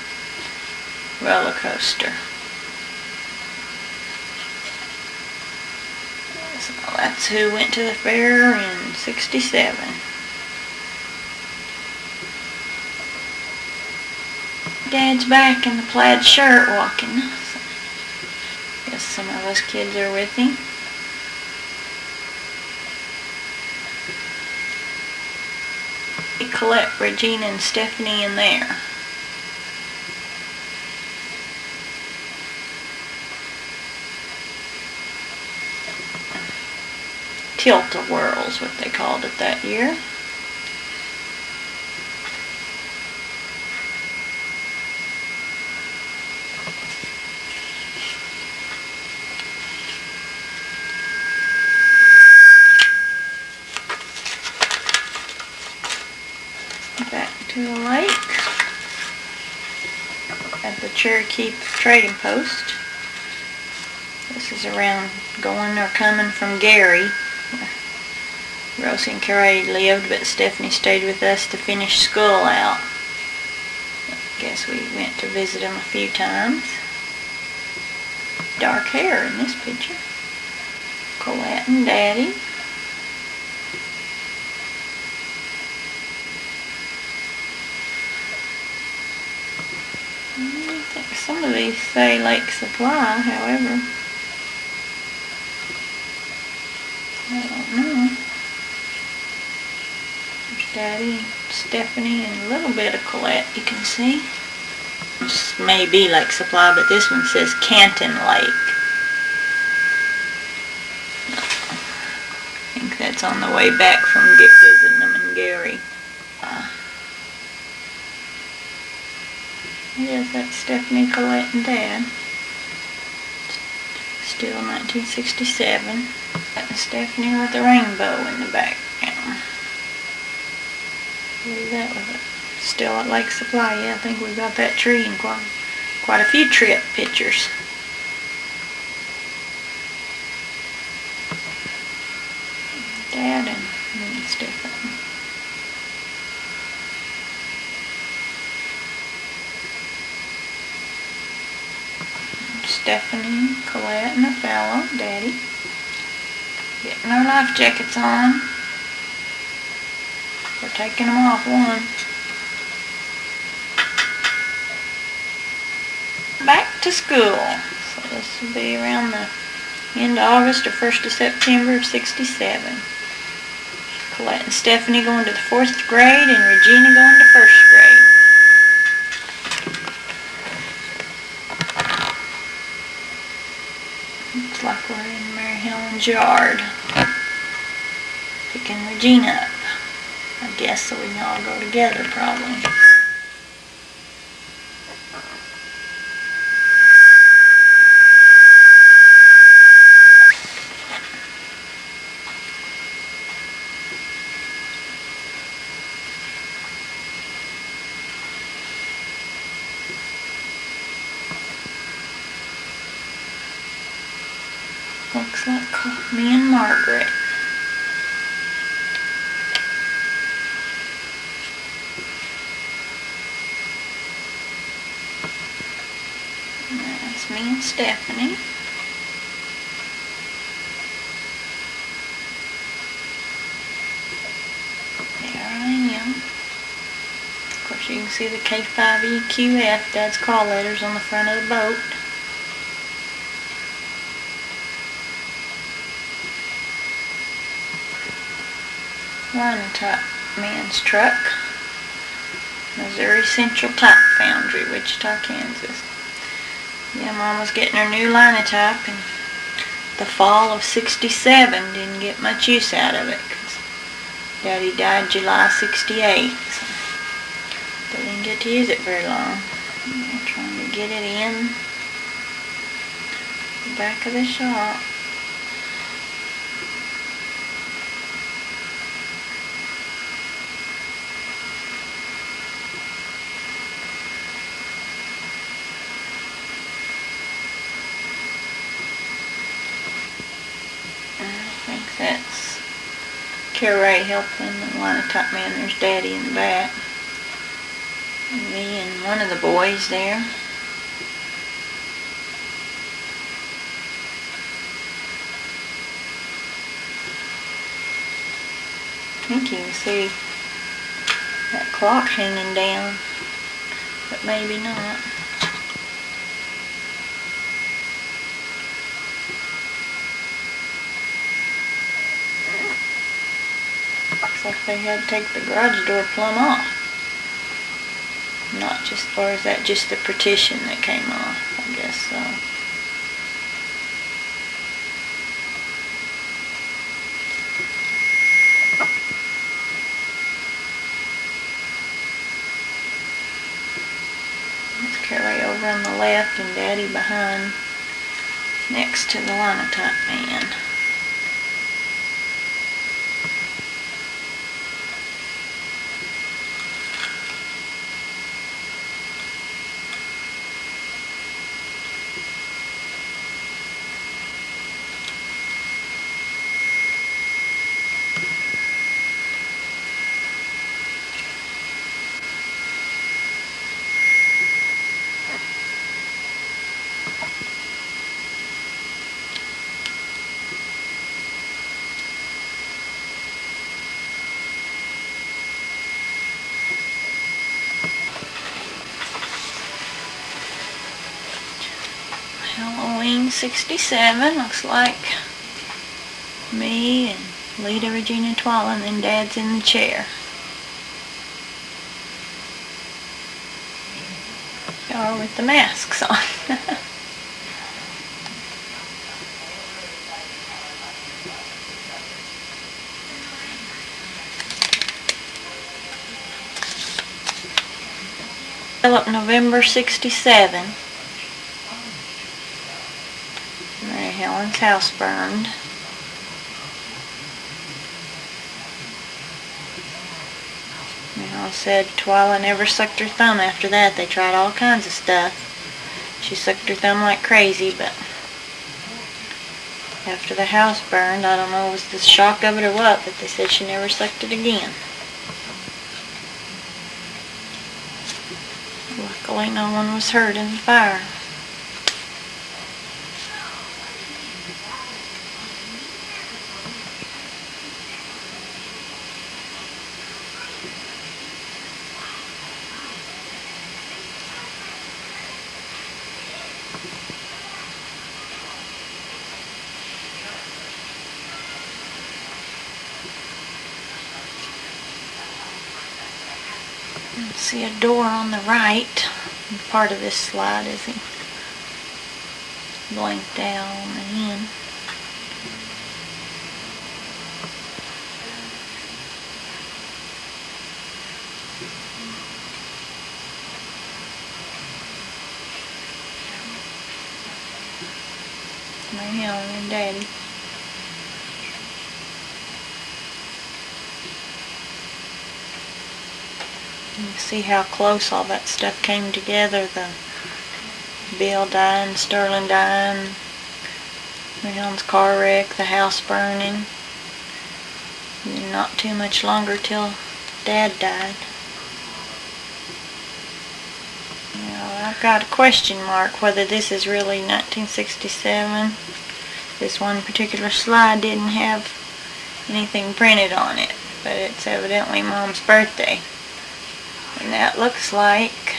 roller coaster. So that's who went to the fair in '67. Dad's back in the plaid shirt walking. So guess some of us kids are with him. Colette, Regina, and Stephanie in there. Tilt-a-whirl's what they called it that year. Back to the lake at the Cherokee Trading Post. This is around going or coming from Gary, where Rosie and Carrie lived, but Stephanie stayed with us to finish school out. I guess we went to visit them a few times. Dark hair in this picture. Colette and Daddy. Some of these say Lake Supply, however, I don't know. There's Daddy, Stephanie, and a little bit of Colette you can see. This may be Lake Supply, but this one says Canton Lake. I think that's on the way back from visiting them in Gary. Yes, that's Stephanie, Colette, and Dad. Still 1967. And Stephanie with a rainbow in the background. I believe that was it. Still at Lake Supply. Yeah, I think we got that tree in quite a few trip pictures. Dad and me and Stephanie. Stephanie, Colette, and a fellow, Daddy. Getting our life jackets on. We're taking them off one. Back to school. So this will be around the end of August or 1st of September of '67. Colette and Stephanie going to the 4th grade and Regina going to 1st grade. Looks like we're in Mary Helen's yard. Picking Regina up. I guess so we can all go together probably. Looks like me and Margaret. And that's me and Stephanie. There I am. Of course you can see the K5EQF, Dad's call letters on the front of the boat. Linotype man's truck. Missouri Central Type Foundry, Wichita, Kansas. Yeah, Mom was getting her new linotype and the fall of '67. Didn't get much use out of it because Daddy died July '68. So they didn't get to use it very long. I'm trying to get it in the back of the shop. I think that's Carrie helping the linotype man. There's Daddy in the back. Me and one of the boys there. I think you can see that clock hanging down, but maybe not. Looks like they had to take the garage door plumb off. Not just, or is that just the partition that came off? I guess so. Let's carry over on the left and Daddy behind next to the linotype man. Halloween '67, looks like me and Lita, Regina, Twila, and then Dad's in the chair. Y'all with the masks on. Philip, November '67. Mary Helen's house burned. Mary Helen said Twila never sucked her thumb after that. They tried all kinds of stuff. She sucked her thumb like crazy, but after the house burned, I don't know if it was the shock of it or what, but they said she never sucked it again. Luckily, no one was hurt in the fire. See a door on the right. Part of this slide isn't blanked out on the end. Mary Helen and Daddy. You can see how close all that stuff came together. The Bill dying, Sterling dying, Mary Helen's car wreck, the house burning. And not too much longer till Dad died. Now, I've got a question mark whether this is really 1967. This one particular slide didn't have anything printed on it, but it's evidently Mom's birthday. And that looks like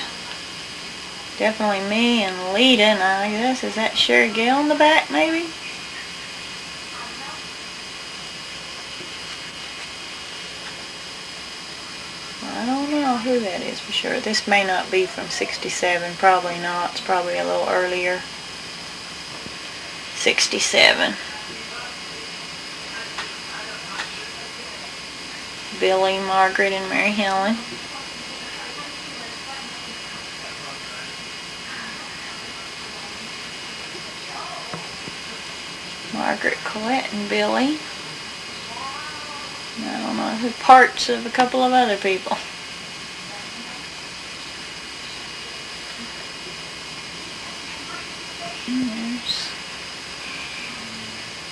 definitely me and Lita, and I guess, is that Sherry Gale in the back maybe? I don't know who that is for sure. This may not be from '67, probably not. It's probably a little earlier. 67. Billy, Margaret, and Mary Helen. Margaret, Colette, and Billy. I don't know who parts of a couple of other people.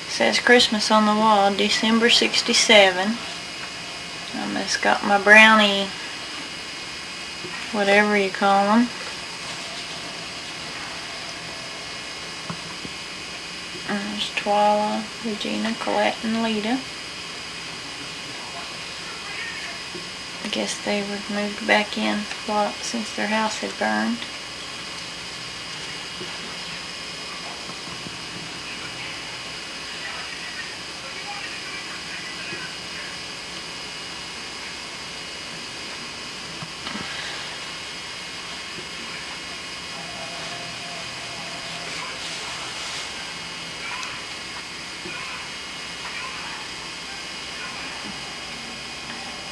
Says Christmas on the wall, December 67. I just got my brownie, whatever you call them. There's Twyla, Regina, Colette, and Lita. I guess they were moved back in since their house had burned.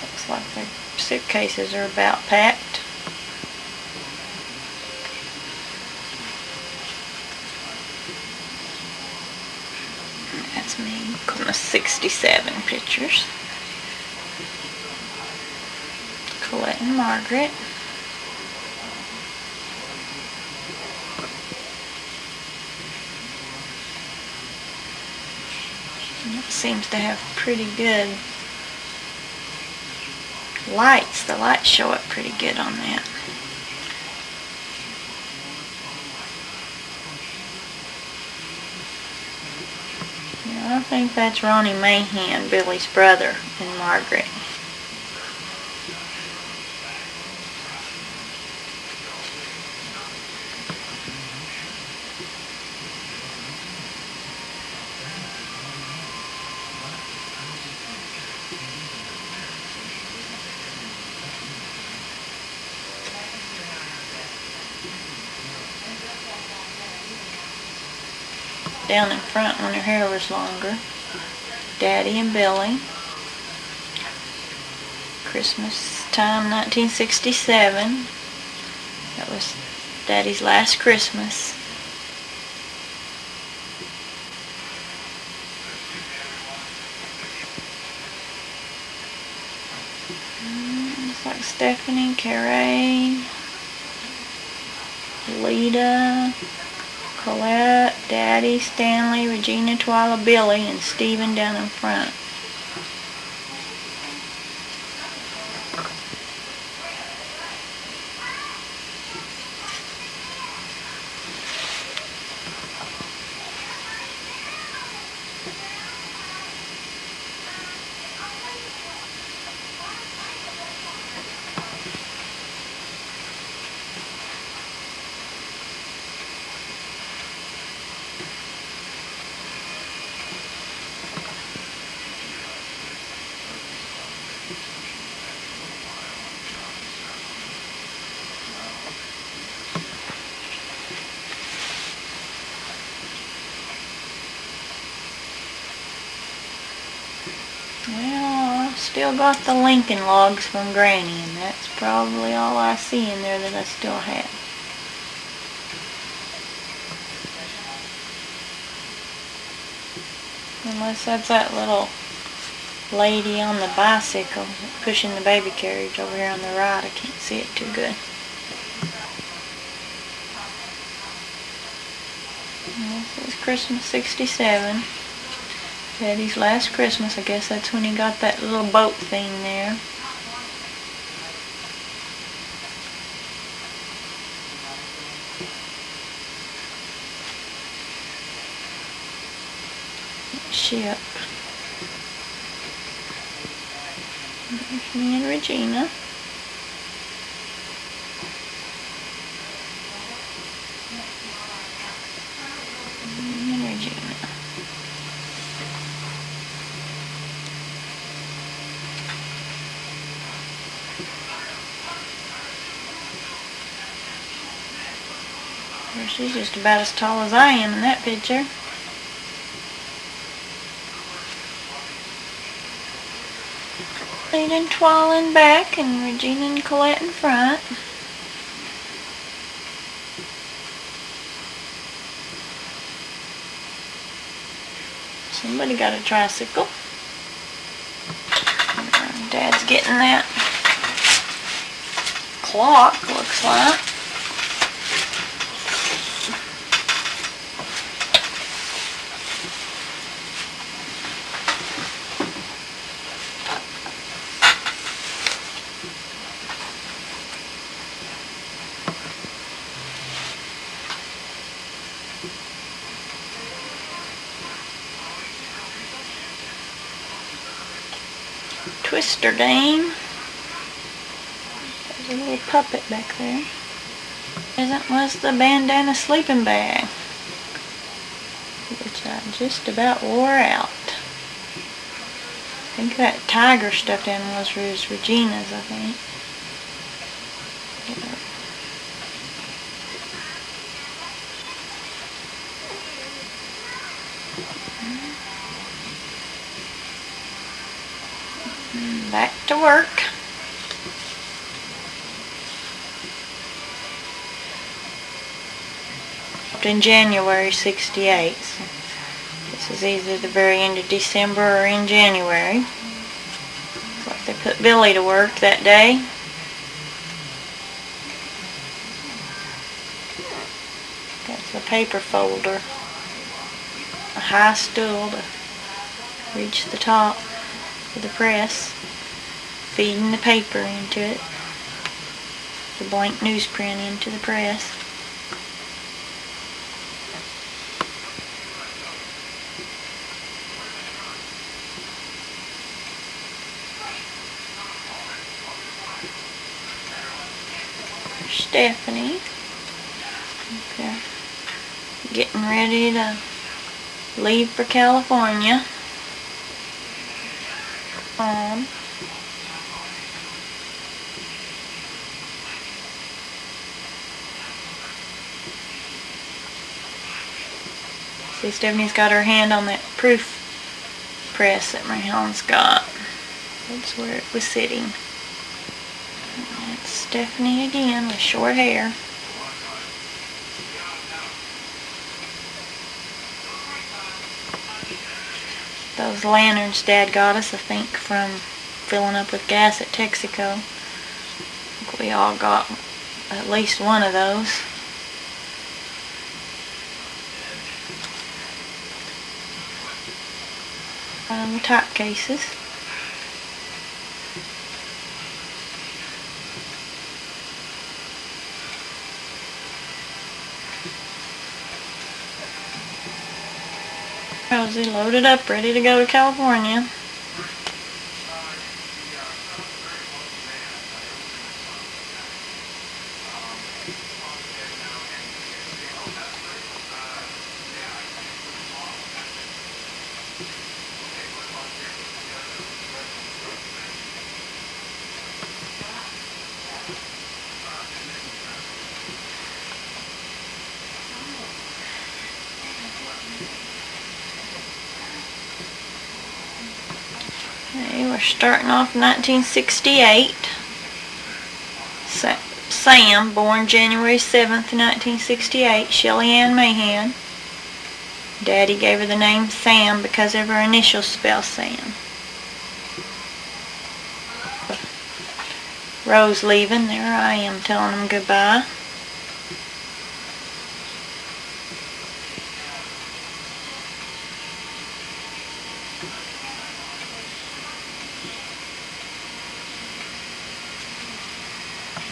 Looks like their suitcases are about packed. That's me. Christmas 67 pictures. Colette and Margaret. It seems to have pretty good lights. The lights show up pretty good on that. Yeah, I think that's Ronnie Mahan, Billy's brother, and Margaret. Down in front when her hair was longer, Daddy and Billy. Christmas time 1967. That was Daddy's last Christmas. Looks like Stephanie, Carrie, Lita, Colette, Daddy, Stanley, Regina, Twyla, Billy, and Stephen down in front. Well, I still got the Lincoln logs from Granny, and that's probably all I see in there that I still have. Unless that's that little lady on the bicycle pushing the baby carriage over here on the right. I can't see it too good. And this is Christmas 67. Daddy's last Christmas. I guess that's when he got that little boat thing there. Ship. There's me and Regina. Me and Regina. Well, she's just about as tall as I am in that picture. Lita and Twyla in back and Regina and Colette in front. Somebody got a tricycle. Dad's getting that clock, looks like. Twister game. There's a little puppet back there. Present was the bandana sleeping bag, which I just about wore out. I think that tiger stuffed animal was Regina's, I think. Back to work. In January '68. So this is either the very end of December or in January. Looks like they put Billy to work that day. Got the paper folder. A high stool to reach the top of the press. Feeding the paper into it. The blank newsprint into the press. Stephanie. Okay. Getting ready to leave for California. See, Stephanie's got her hand on that proof press that Mary Helen's got. That's where it was sitting. And that's Stephanie again with short hair. Those lanterns Dad got us, I think, from filling up with gas at Texaco. I think we all got at least one of those. Type cases. Rosie loaded up, ready to go to California. We're starting off 1968. Sam, born January 7th, 1968, Shelly Ann Mahan. Daddy gave her the name Sam because of her initials spell Sam. Rose leaving, there I am telling them goodbye.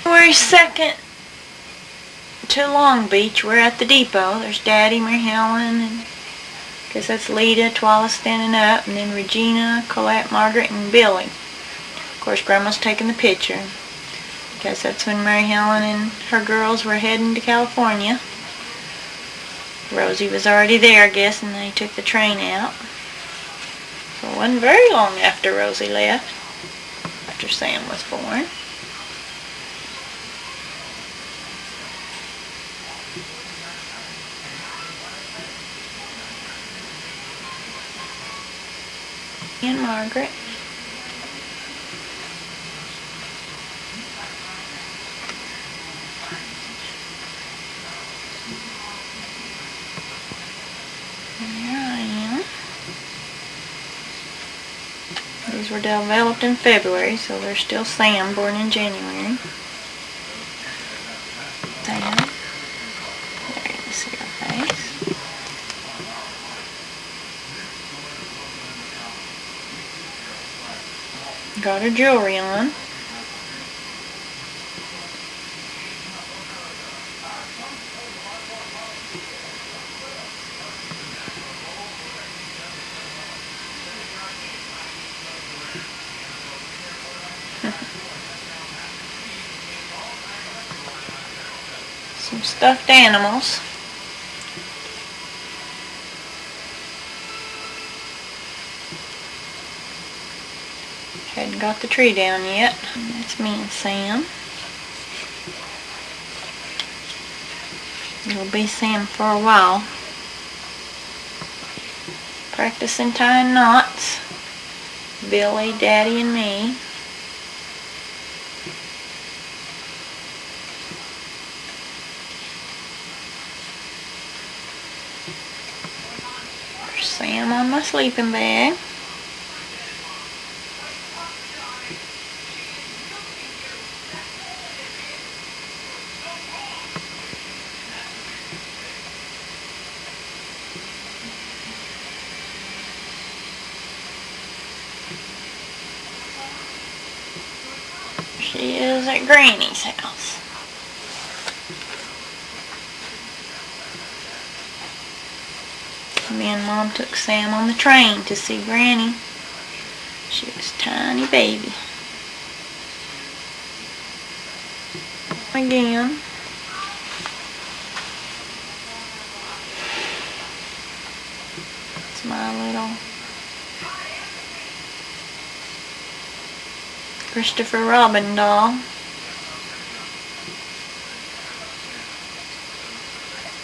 January 2nd to Long Beach. We're at the depot. There's Daddy, Mary Helen, and I guess that's Lita, Twyla standing up, and then Regina, Colette, Margaret, and Billy. Of course, Grandma's taking the picture. I guess that's when Mary Helen and her girls were heading to California. Rosie was already there, I guess, and they took the train out. So it wasn't very long after Rosie left, after Sam was born. And Margaret. These were developed in February, so there's still Sam, born in January. Sam. There you can see her face. Got her jewelry on. Some stuffed animals. Hadn't got the tree down yet. And that's me and Sam. It'll be Sam for a while. Practicing tying knots. Billy, Daddy, and me. There's Sam on my sleeping bag. She is at Granny's house. Me and Mom took Sam on the train to see Granny. She was a tiny baby. Again. It's my little Christopher Robin doll.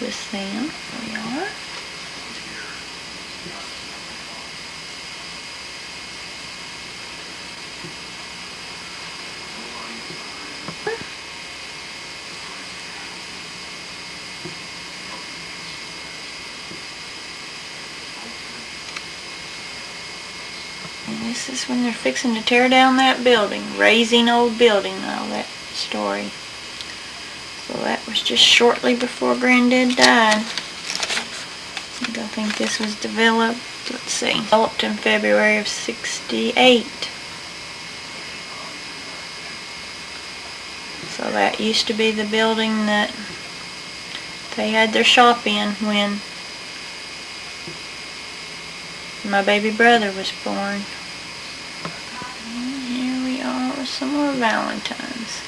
With Sam. There we are. And this is when they're fixing to tear down that building. Raising old building, all that story. So that was just shortly before Granddad died. I think this was developed, let's see, developed in February of '68. So that used to be the building that they had their shop in when my baby brother was born. And here we are with some more Valentines.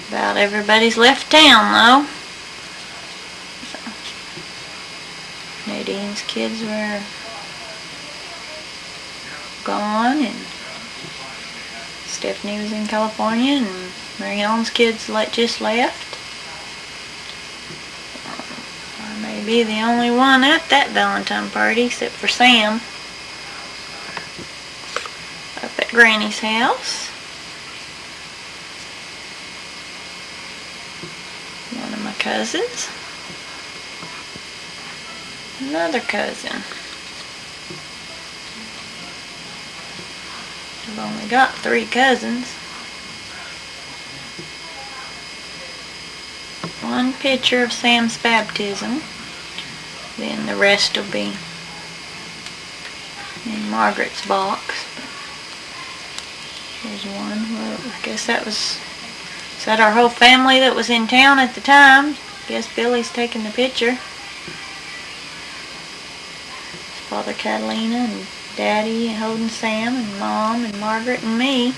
About everybody's left town though. So, Nadine's kids were gone, and Stephanie was in California, and Mary Ellen's kids just left. I may be the only one at that Valentine party, except for Sam. Up at Granny's house. One of my cousins. Another cousin. I've only got 3 cousins. One picture of Sam's baptism. Then the rest will be in Margaret's box. Here's one where I guess is that our whole family that was in town at the time. I guess Billy's taking the picture. It's Father Catalina and Daddy holding Sam and Mom and Margaret and me.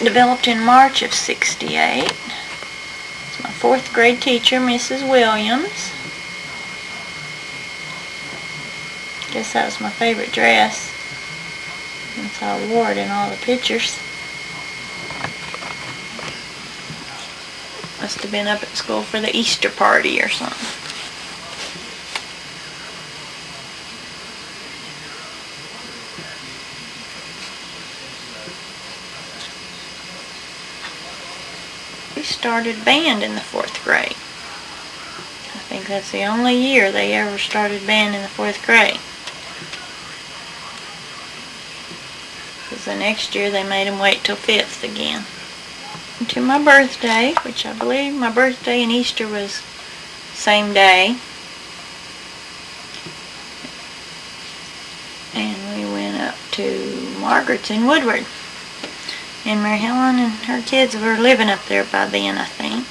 Developed in March of '68. It's my 4th grade teacher, Mrs. Williams. Guess that was my favorite dress, since I wore it in all the pictures. Must have been up at school for the Easter party or something. We started band in the 4th grade. I think That's the only year they ever started band in the 4th grade. Because the next year they made them wait till 5th again. And to my birthday, which I believe my birthday and Easter was same day. And we went up to Margaret's in Woodward. And Mary Helen and her kids were living up there by then, I think.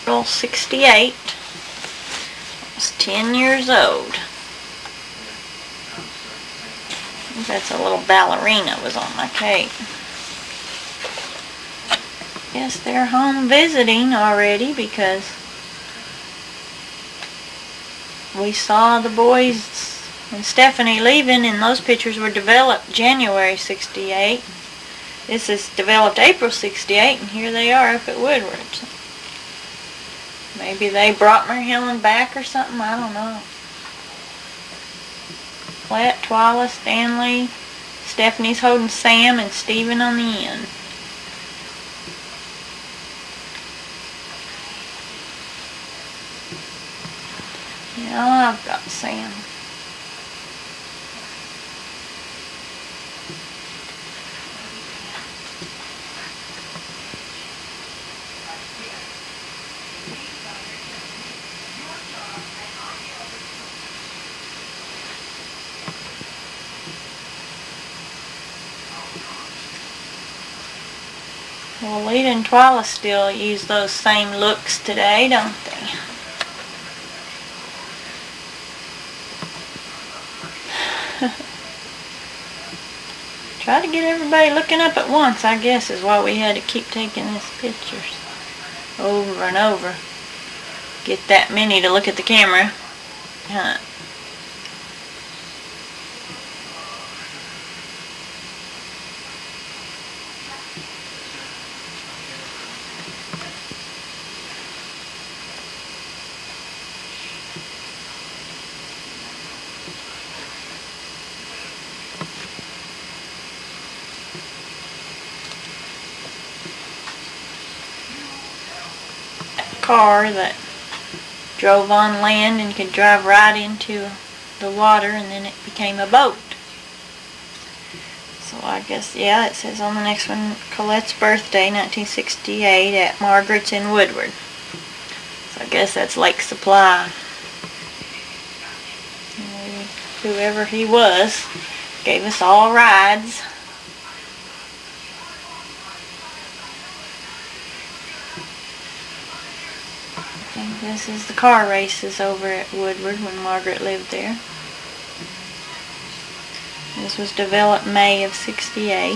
April 68. I was 10 years old. That's a little ballerina was on my cake. Guess they're home visiting already because we saw the boys and Stephanie leaving, and those pictures were developed January 68. This is developed April 68, and here they are up at Woodward. So maybe they brought Mary Helen back or something, I don't know. Flat, Twyla, Stanley, Stephanie's holding Sam, and Stephen on the end. Yeah, I've got Sam. Well, Lita and Twyla still use those same looks today, don't they? Try to get everybody looking up at once, I guess, is why we had to keep taking these pictures over and over. Get that many to look at the camera. Huh. Car that drove on land and could drive right into the water, and then it became a boat. So I guess, yeah, it says on the next one, Colette's birthday, 1968, at Margaret's in Woodward. So I guess that's Lake Supply. And whoever he was gave us all rides. This is the car races over at Woodward when Margaret lived there. This was developed May of 68.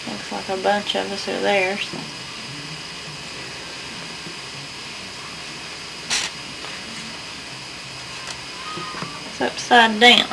Looks like a bunch of us are there. So. Upside down.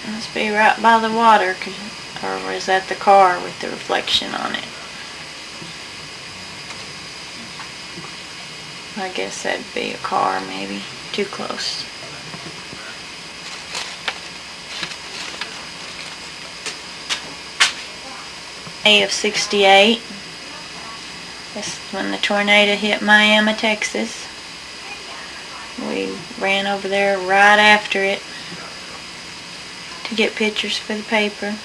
Must be right by the water, or is that the car with the reflection on it? I guess that'd be a car, maybe. Too close. May of 68. That's when the tornado hit Miami, Texas. We ran over there right after it to get pictures for the paper.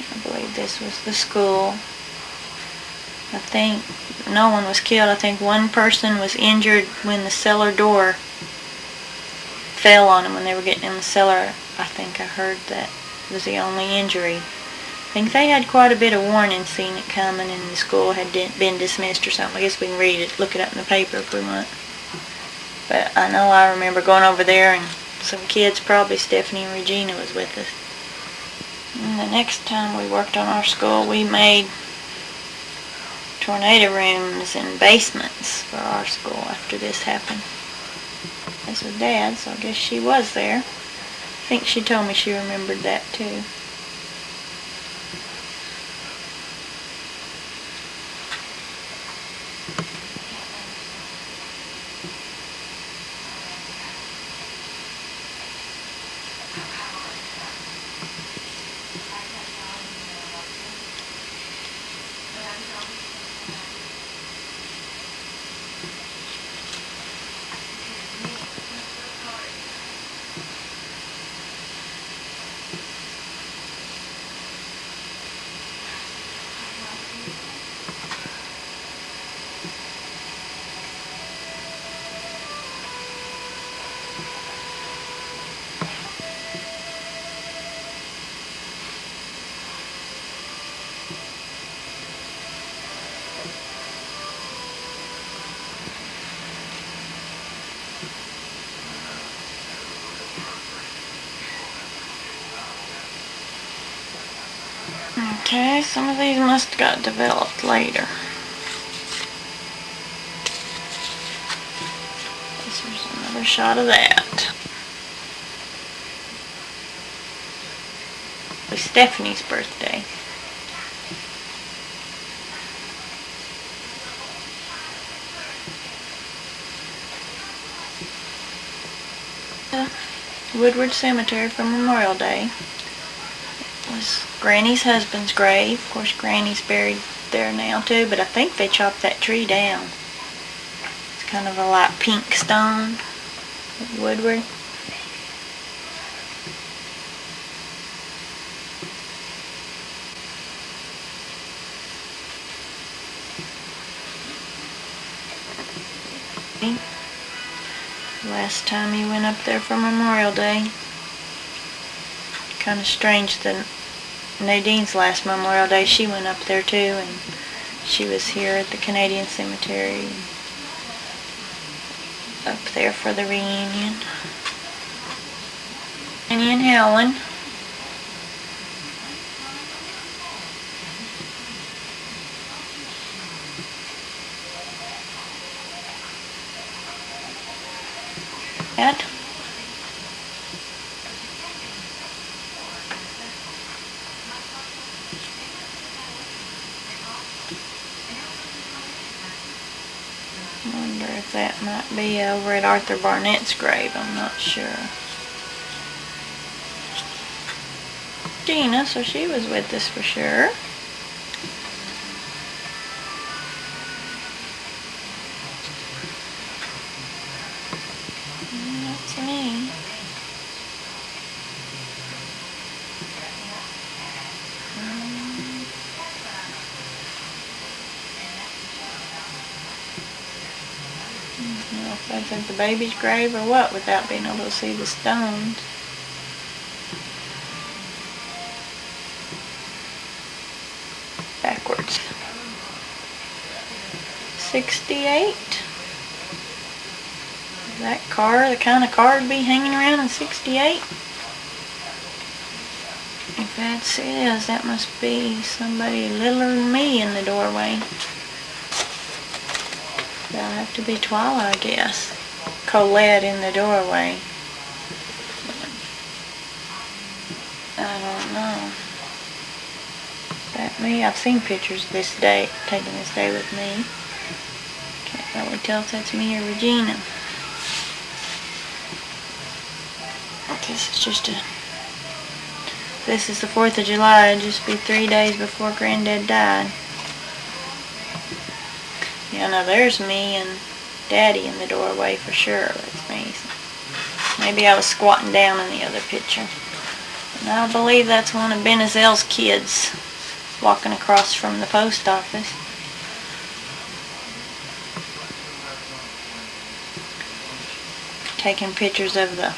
I believe this was the school. I think no one was killed. I think one person was injured when the cellar door fell on them when they were getting in the cellar. I think I heard that was the only injury. I think they had quite a bit of warning seeing it coming, and the school had been dismissed or something. I guess we can read it, look it up in the paper if we want. But I know I remember going over there, and some kids, probably Stephanie and Regina, was with us. And the next time we worked on our school, we made tornado rooms and basements for our school after this happened. This was Dad, so I guess she was there. I think she told me she remembered that too. Okay, some of these must have got developed later. This was another shot of that. It was Stephanie's birthday. Woodward Cemetery for Memorial Day. It was Granny's husband's grave. Of course, Granny's buried there now too, but I think they chopped that tree down. It's kind of a light pink stone at Woodward. Last time he went up there for Memorial Day. Kind of strange that Nadine's last Memorial Day, she went up there too, and she was here at the Canadian Cemetery, up there for the reunion. Annie and Helen. Dad. I wonder if that might be over at Arthur Barnett's grave. I'm not sure. Gina, so she was with us for sure. That's me. I don't know if that's at the baby's grave or what, without being able to see the stones. Backwards. 68. Is that car the kind of car to be hanging around in 68? If that's it, that must be somebody littler than me in the doorway. That'll have to be Twyla, I guess. Colette in the doorway. I don't know. Is that me? I've seen pictures of this day, taking this day with me. Can't really tell if that's me or Regina. This is the 4th of July. It'd just be 3 days before Granddad died. Yeah, now there's me and Daddy in the doorway for sure. That's me. Maybe I was squatting down in the other picture. And I believe that's one of Ben Azel's kids walking across from the post office. taking pictures of the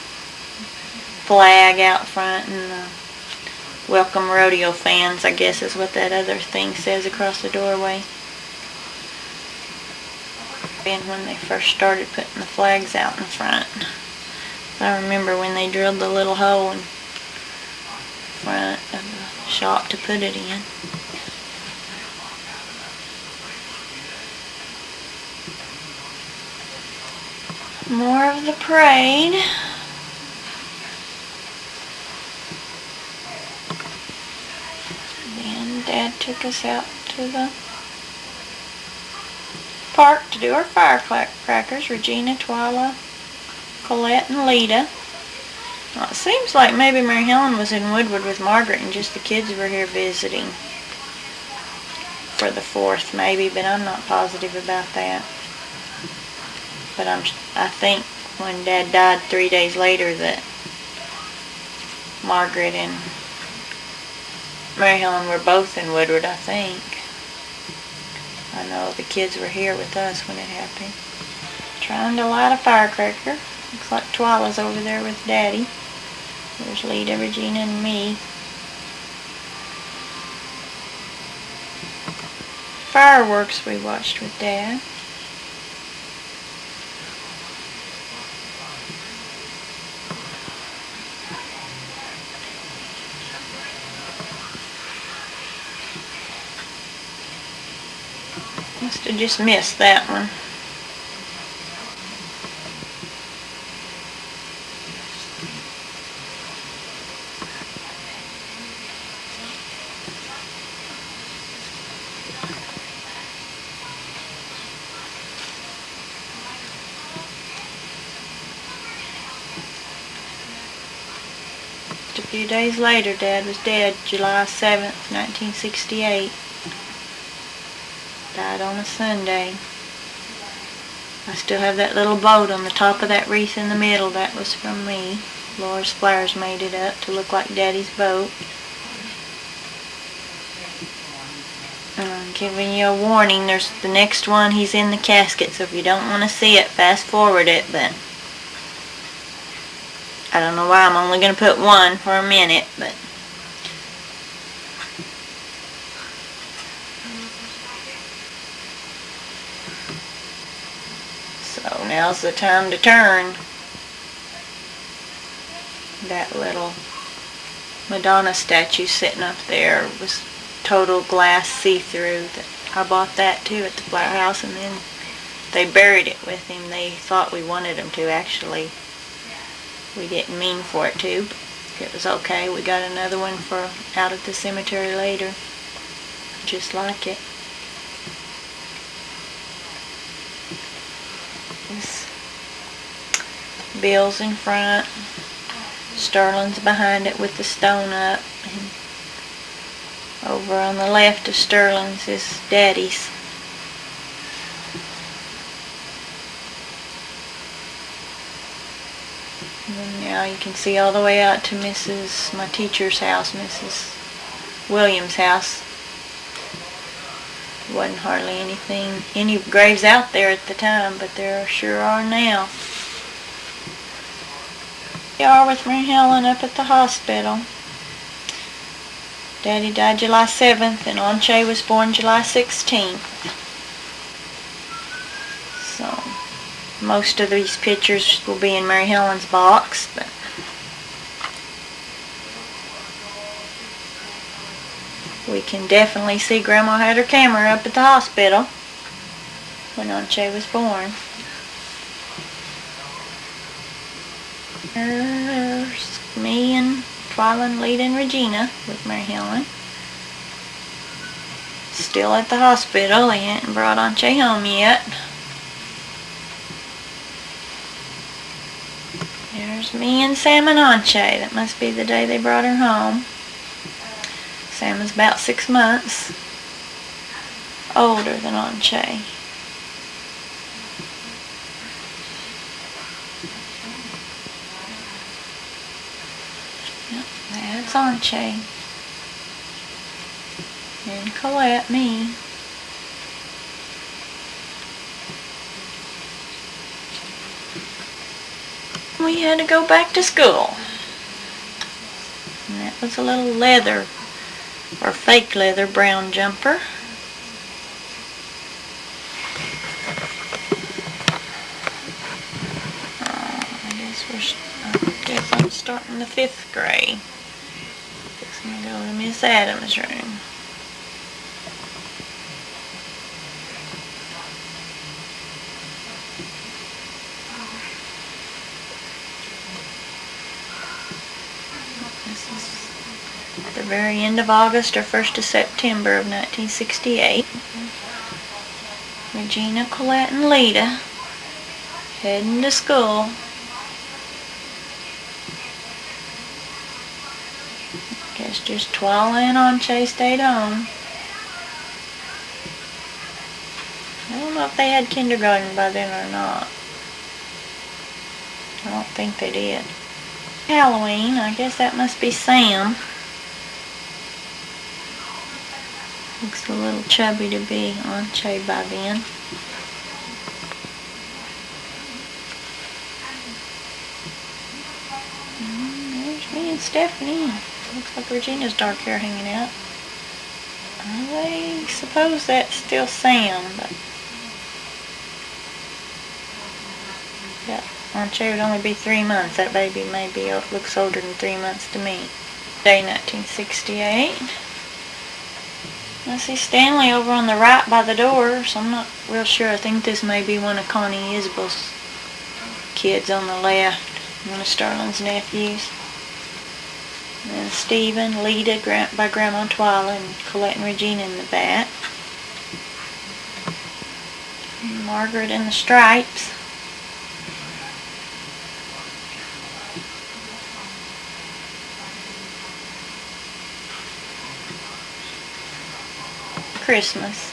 flag out front and the welcome rodeo fans, I guess is what that other thing says across the doorway. And when they first started putting the flags out in front. I remember when they drilled the little hole in front of the shop to put it in. More of the parade. Then Dad took us out to the park to do our firecrackers. Regina, Twyla, Colette, and Lita. Well, it seems like maybe Mary Helen was in Woodward with Margaret and just the kids were here visiting for the 4th maybe, but I'm not positive about that. But I think when Dad died 3 days later that Margaret and Mary Helen were both in Woodward, I think. I know the kids were here with us when it happened. Trying to light a firecracker. Looks like Twyla's over there with Daddy. There's Lita, Regina, and me. Fireworks we watched with Dad. Must have just missed that one. A few days later, Dad was dead, July 7th, 1968. Died on a Sunday. I still have that little boat on the top of that wreath in the middle. That was from me. Laura's Flowers made it up to look like Daddy's boat. I'm giving you a warning. There's the next one. He's in the casket, so if you don't want to see it, fast forward it, but I don't know why I'm only going to put one for a minute, but so now's the time to turn. That little Madonna statue sitting up there was total glass see-through. I bought that too at the flower house, and then they buried it with him. They thought we wanted him to, actually. We didn't mean for it to. It was okay. We got another one for out at the cemetery later, just like it. This Bill's in front. Sterling's behind it with the stone up. And over on the left of Sterling's is Daddy's. And now you can see all the way out to my teacher's house, Mrs. Williams' house. Wasn't hardly any graves out there at the time, but there sure are now. We are with Mary Helen up at the hospital. Daddy died July 7th and Anche was born July 16th. So most of these pictures will be in Mary Helen's box, but we can definitely see Grandma had her camera up at the hospital when Anche was born. There's me and Twyla, Lita, and Regina with Mary Helen. Still at the hospital. They hadn't brought Anche home yet. There's me and Sam and Anche. That must be the day they brought her home. Sam is about 6 months older than Anche. Yep, that's Anche. And Colette, me. we had to go back to school. And that was a little leather, or fake leather, brown jumper. I guess I'm starting the 5th grade. I'm going to go to Miss Adams' room. This is the very end of August or 1st of September of 1968. Regina, Colette, and Lita heading to school. Guess just Twyla and Anche stayed home. I don't know if they had kindergarten by then or not. I don't think they did. Halloween, I guess that must be Sam. Looks a little chubby to be Anche by then. There's me and Stephanie. Looks like Regina's dark hair hanging out. I suppose that's still Sam, but yeah, Anche would only be 3 months. That baby maybe looks older than 3 months to me. Day 1968. I see Stanley over on the right by the door, so I'm not real sure. I think this may be one of Connie Isbell's kids on the left, one of Sterling's nephews. And then Stephen, Lita by Grandma Twyla, and Colette and Regina in the back. And Margaret in the stripes. Christmas.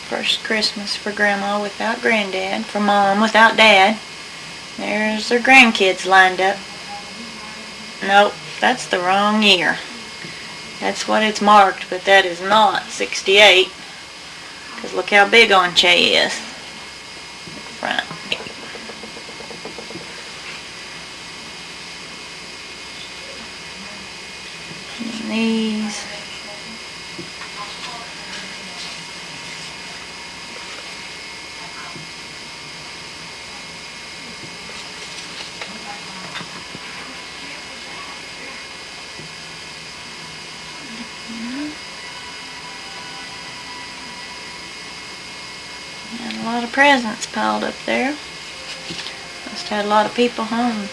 First Christmas for Grandma without Granddad, for Mom without Dad. There's their grandkids lined up. Nope, that's the wrong year. That's what it's marked, but that is not 68. Because look how big Anche is. Front. And these. And a lot of presents piled up there. Must have had a lot of people home.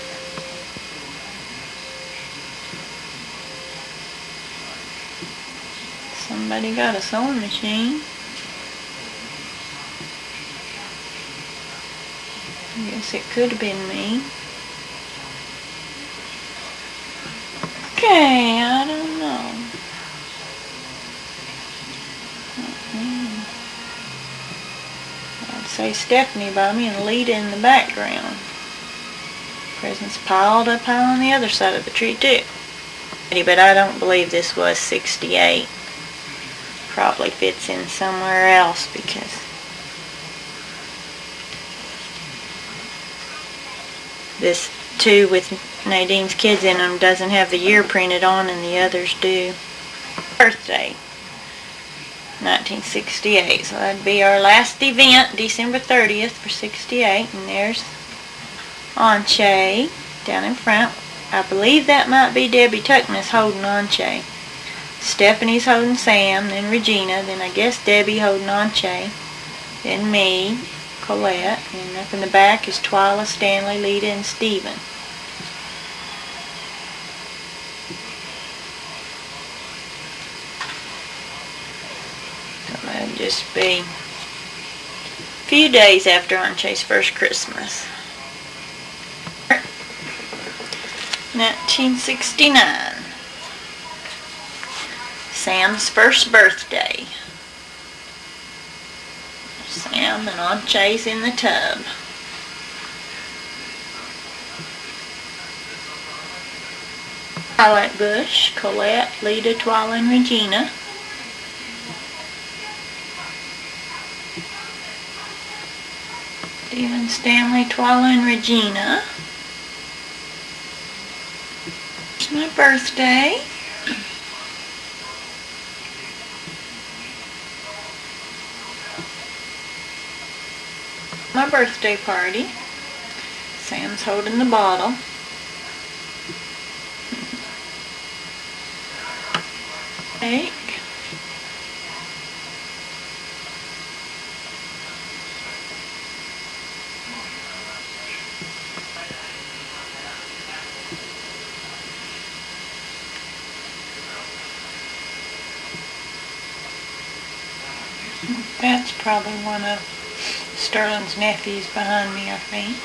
Somebody got a sewing machine. I guess it could have been me. Okay, I don't know. I'd say Stephanie by me and Lita in the background. Presents piled up high on the other side of the tree too. But I don't believe this was 68. Probably fits in somewhere else because this two with Nadine's kids in them doesn't have the year printed on and the others do. Birthday, 1968. So that'd be our last event, December 30th for 68. And there's Anche down in front. I believe that might be Debbie Tuckness holding Anche. Stephanie's holding Sam, then Regina, then I guess Debbie holding Anche, then me, Colette, and up in the back is Twyla, Stanley, Lita, and Stephen. So that'd just be a few days after Anche's first Christmas. 1969. Sam's first birthday. Sam and Anche's in the tub. Highlight bush, Colette, Lita, Twyla, and Regina. Stephen, Stanley, Twyla, and Regina. My birthday. My birthday party. Sam's holding the bottle. Cake. That's probably one of Sterling's nephews behind me, I think.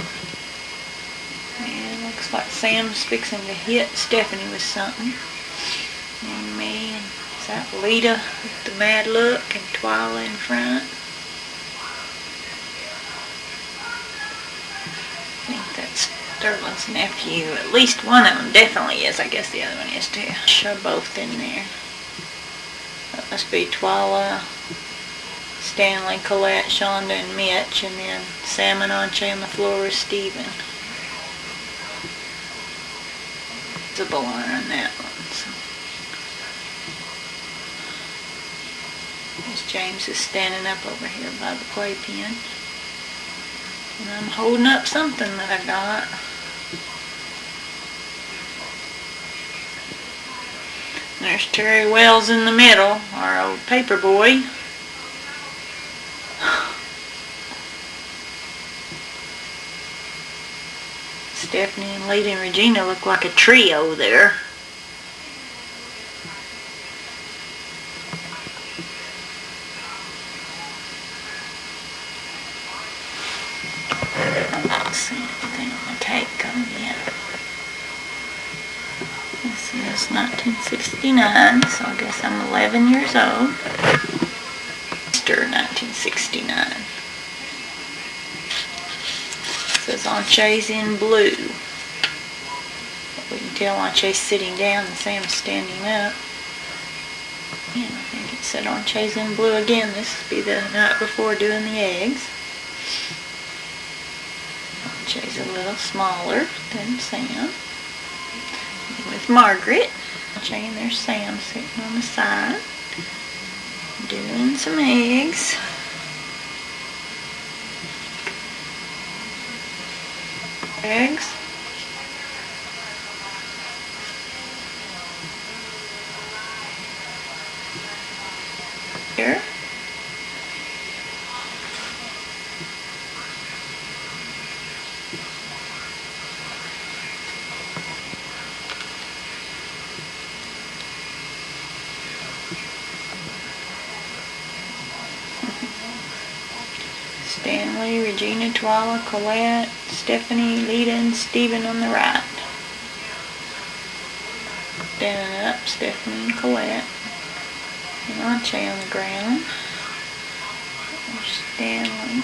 And it looks like Sam's fixing to hit Stephanie with something. And me, and is that Lita with the mad look and Twyla in front? I think that's Sterling's nephew. At least one of them definitely is. I guess the other one is too. Show both in there. That must be Twyla, Stanley, Colette, Shonda, and Mitch, and then Sam and Anche on the floor with Stephen. Visible on that one. So. There's James is standing up over here by the playpen. And I'm holding up something that I got. There's Terry Wells in the middle, our old paper boy. Stephanie and Lita and Regina look like a trio there. I don't see anything on the cake on yet. This is 1969, so I guess I'm 11 years old. Easter 1969. It says Anche's in blue. But we can tell Anche's sitting down and Sam's standing up. And I think it said Anche's in blue again. This will be the night before doing the eggs. Anche's a little smaller than Sam. With Margaret. Anche and there's Sam sitting on the side. Doing some eggs. Eggs. Here. Stanley, Regina, Twyla, Colette, Stephanie, Lita, and Stephen on the right. Standing up, Stephanie and Colette. And Anche on the ground. There's Stanley.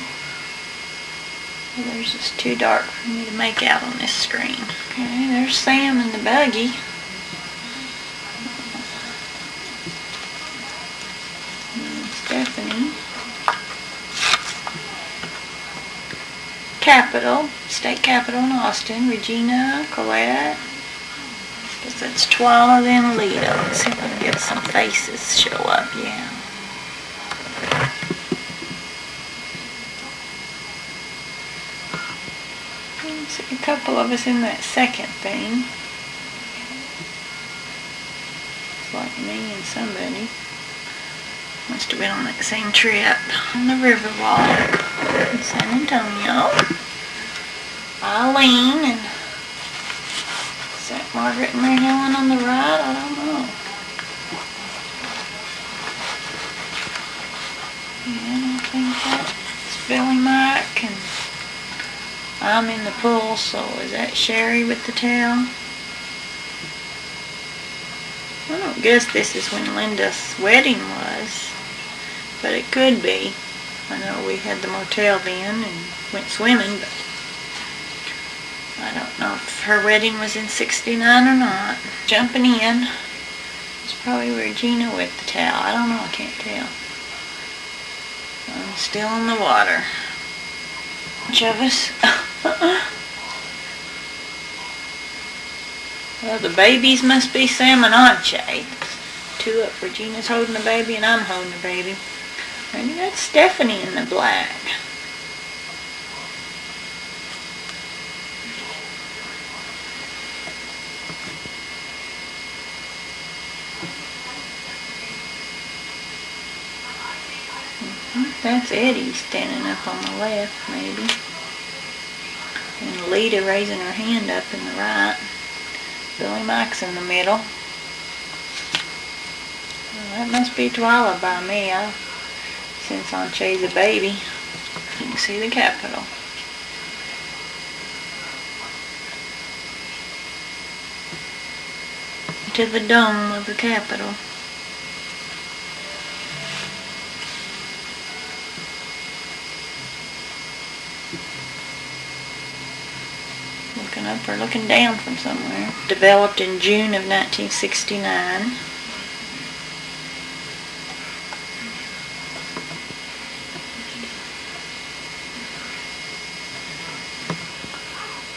Well, there's just too dark for me to make out on this screen. Okay, there's Sam in the buggy. And Stephanie. Capitol, State Capitol in Austin, Regina, Colette. Guess that's Twyla, then Lita. Let's see if I can get some faces show up, yeah. See a couple of us in that second thing. It's like me and somebody. Must have been on that same trip. On the Riverwalk in San Antonio. Eileen and is that Margaret and Mary Helen on the right? I don't know. Yeah, I think that's Billy Mike and I'm in the pool, so is that Sherry with the towel? I don't guess this is when Linda's wedding was, but it could be. I know we had the motel then and went swimming, but I don't know if her wedding was in 69 or not. Jumping in. It's probably Regina with the towel. I don't know, I can't tell. I'm still in the water. Bunch of us. Well, the babies must be Salmonanche. Two up. Regina's holding the baby and I'm holding the baby. Maybe that's Stephanie in the black. That's Eddie standing up on the left, maybe. And Lita raising her hand up in the right. Billy Mike's in the middle. Well, that must be Twyla by me. Since Anche's a baby, you can see the Capitol. To the dome of the Capitol. Looking up or looking down from somewhere. Developed in June of 1969.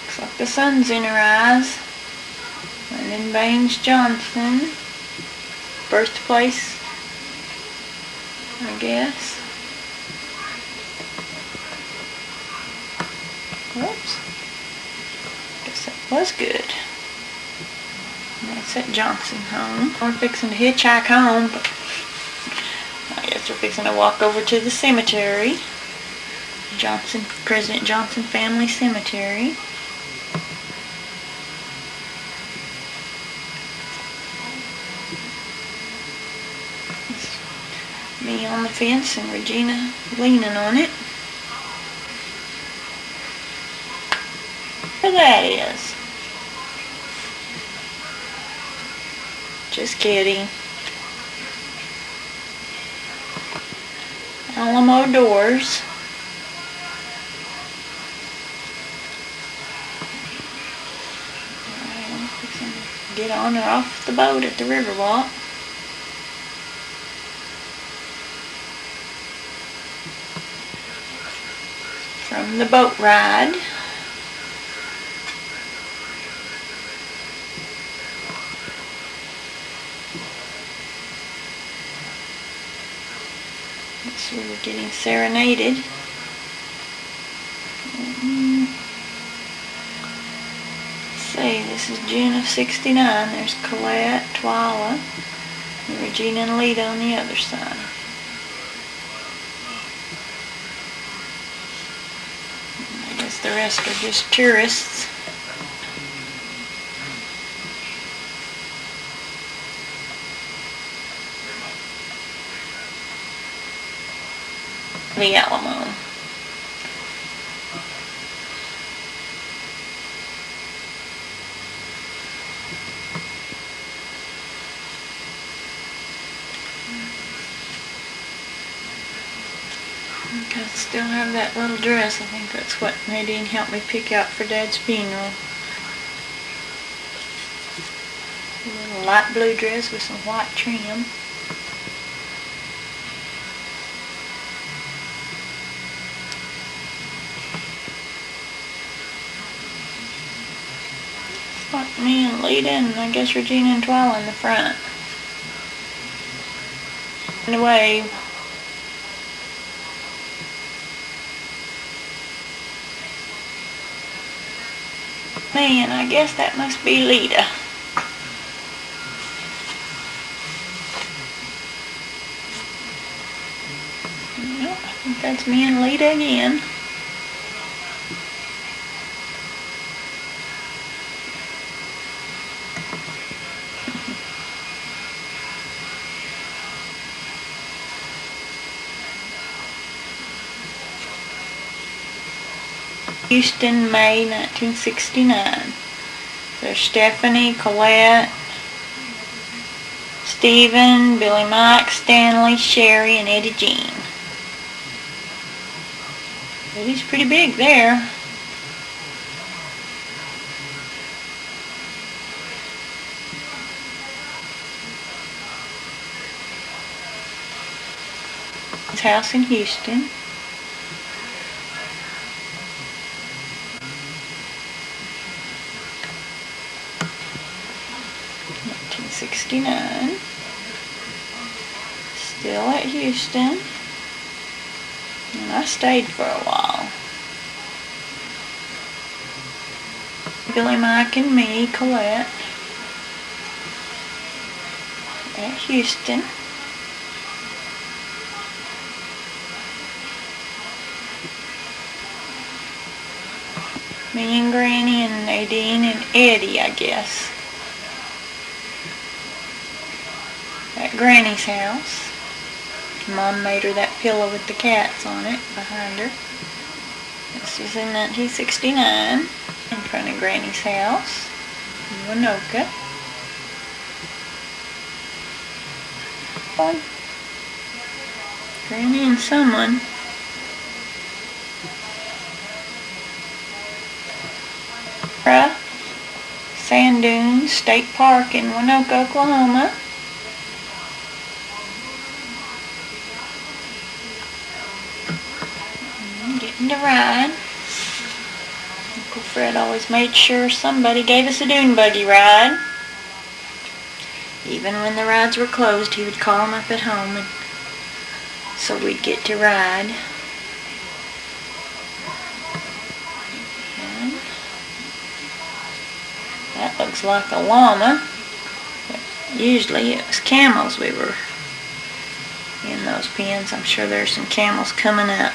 Looks like the sun's in her eyes. Lyndon Baines Johnson. Birthplace, I guess. Whoops. Guess that was good. That's at Johnson home. We're fixing to hitchhike home, but I guess we're fixing to walk over to the cemetery. President Johnson Family Cemetery. Me on the fence and Regina leaning on it. Where that is. Just kidding. Alamo doors. Get on or off the boat at the Riverwalk. From the boat ride. So we're getting serenaded. See, this is June of '69. There's Colette, Twyla, and Regina and Lita on the other side. I guess the rest are just tourists. The Alamo. I still have that little dress. I think that's what Nadine helped me pick out for Dad's funeral. A little light blue dress with some white trim. Like me and Lita and I guess Regina and Twyla in the front. Anyway, man, I guess that must be Lita. Nope, I think that's me and Lita again. Houston, May 1969. There's Stephanie, Colette, Stephen, Billy Mike, Stanley, Sherry, and Eddie Jean. Eddie's pretty big there. His house in Houston. 1969. Still at Houston. And I stayed for a while. Billy, Mike, and me, Colette, at Houston. Me and Granny and Nadine and Eddie, I guess. At Granny's house. Mom made her that pillow with the cats on it behind her. This was in 1969 in front of Granny's house in Winoka. Granny and someone. Sand Dunes State Park in Winoka, Oklahoma. Getting to ride. Uncle Fred always made sure somebody gave us a dune buggy ride. Even when the rides were closed, he would call them up at home, and so we'd get to ride. And that looks like a llama, but usually it was camels we were in those pens. I'm sure there's some camels coming up.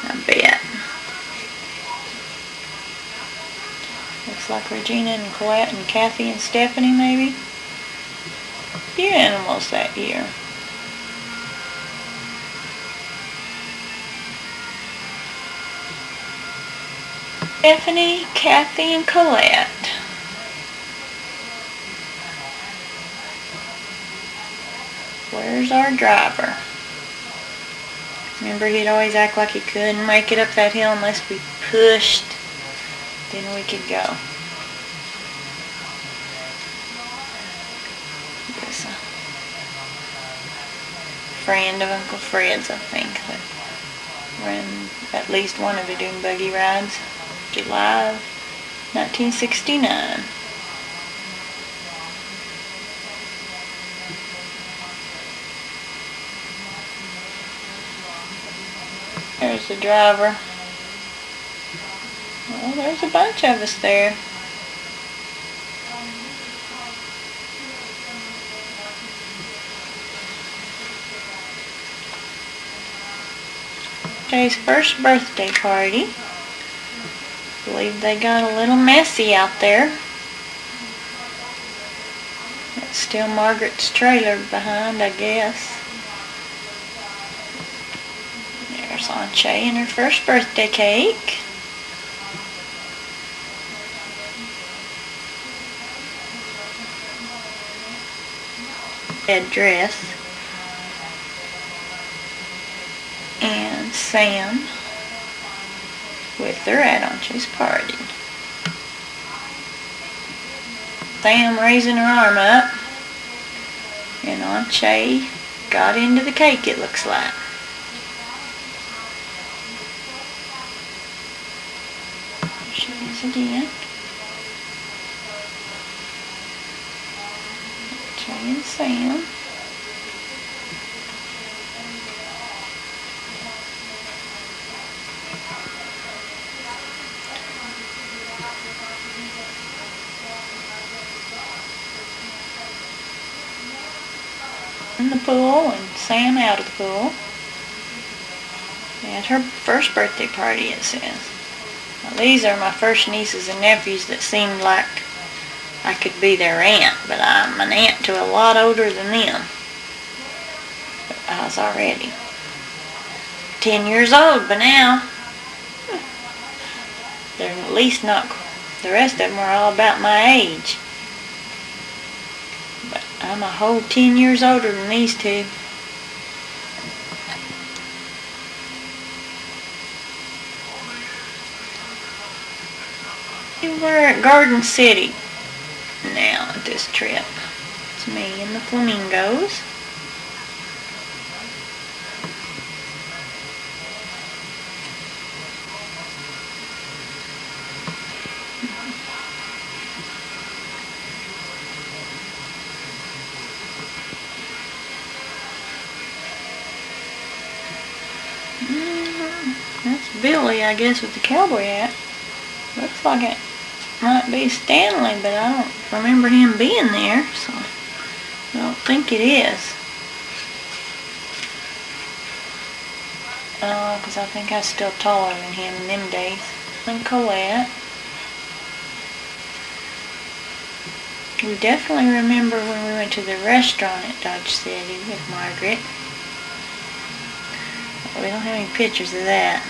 I bet. Looks like Regina and Colette and Kathy and Stephanie maybe. Few animals that year. Stephanie, Kathy, and Colette. Where's our driver? Remember, he'd always act like he couldn't make it up that hill unless we pushed. Then we could go. He was a friend of Uncle Fred's, I think, that ran at least one of the dune buggy rides. July of 1969. There's the driver. Well, there's a bunch of us there. Jay's first birthday party. Believe they got a little messy out there. That's still Margaret's trailer behind, I guess. There's Aunt Shay and her first birthday cake. Red dress. And Sam with her at Aunt Shay's party. Sam raising her arm up, and Aunt Shay got into the cake, it looks like. There she is again. Aunt Shay and Sam. In the pool and Sam out of the pool. At her first birthday party, it says. Now, these are my first nieces and nephews that seemed like I could be their aunt, but I'm an aunt to a lot older than them. But I was already 10 years old by now. They're at least not, the rest of them are all about my age. I'm a whole 10 years older than these two. We're at Garden City now at this trip. It's me and the flamingos. Billy, I guess, with the cowboy hat. Looks like it might be Stanley, but I don't remember him being there, so I don't think it is. 'Cause I think I was still taller than him in them days. And Colette. We definitely remember when we went to the restaurant at Dodge City with Margaret. We don't have any pictures of that.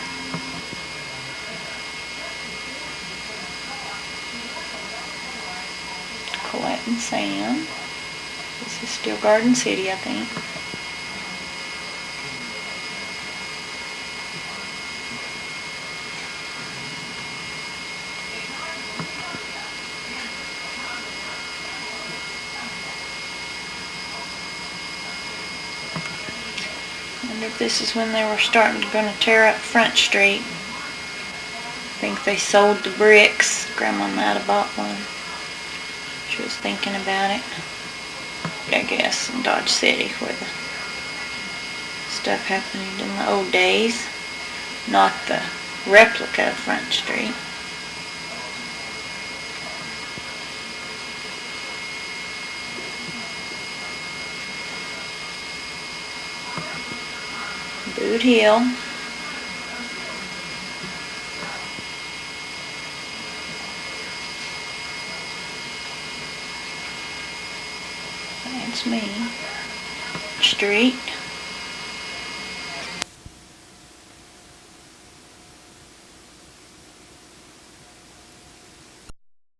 Colette and Sam. This is still Garden City, I think. I wonder if this is when they were going to tear up Front Street. I think they sold the bricks. Grandma might have bought one. She was thinking about it. I guess in Dodge City where the stuff happened in the old days. Not the replica of Front Street. Boot Hill. That's me. Street.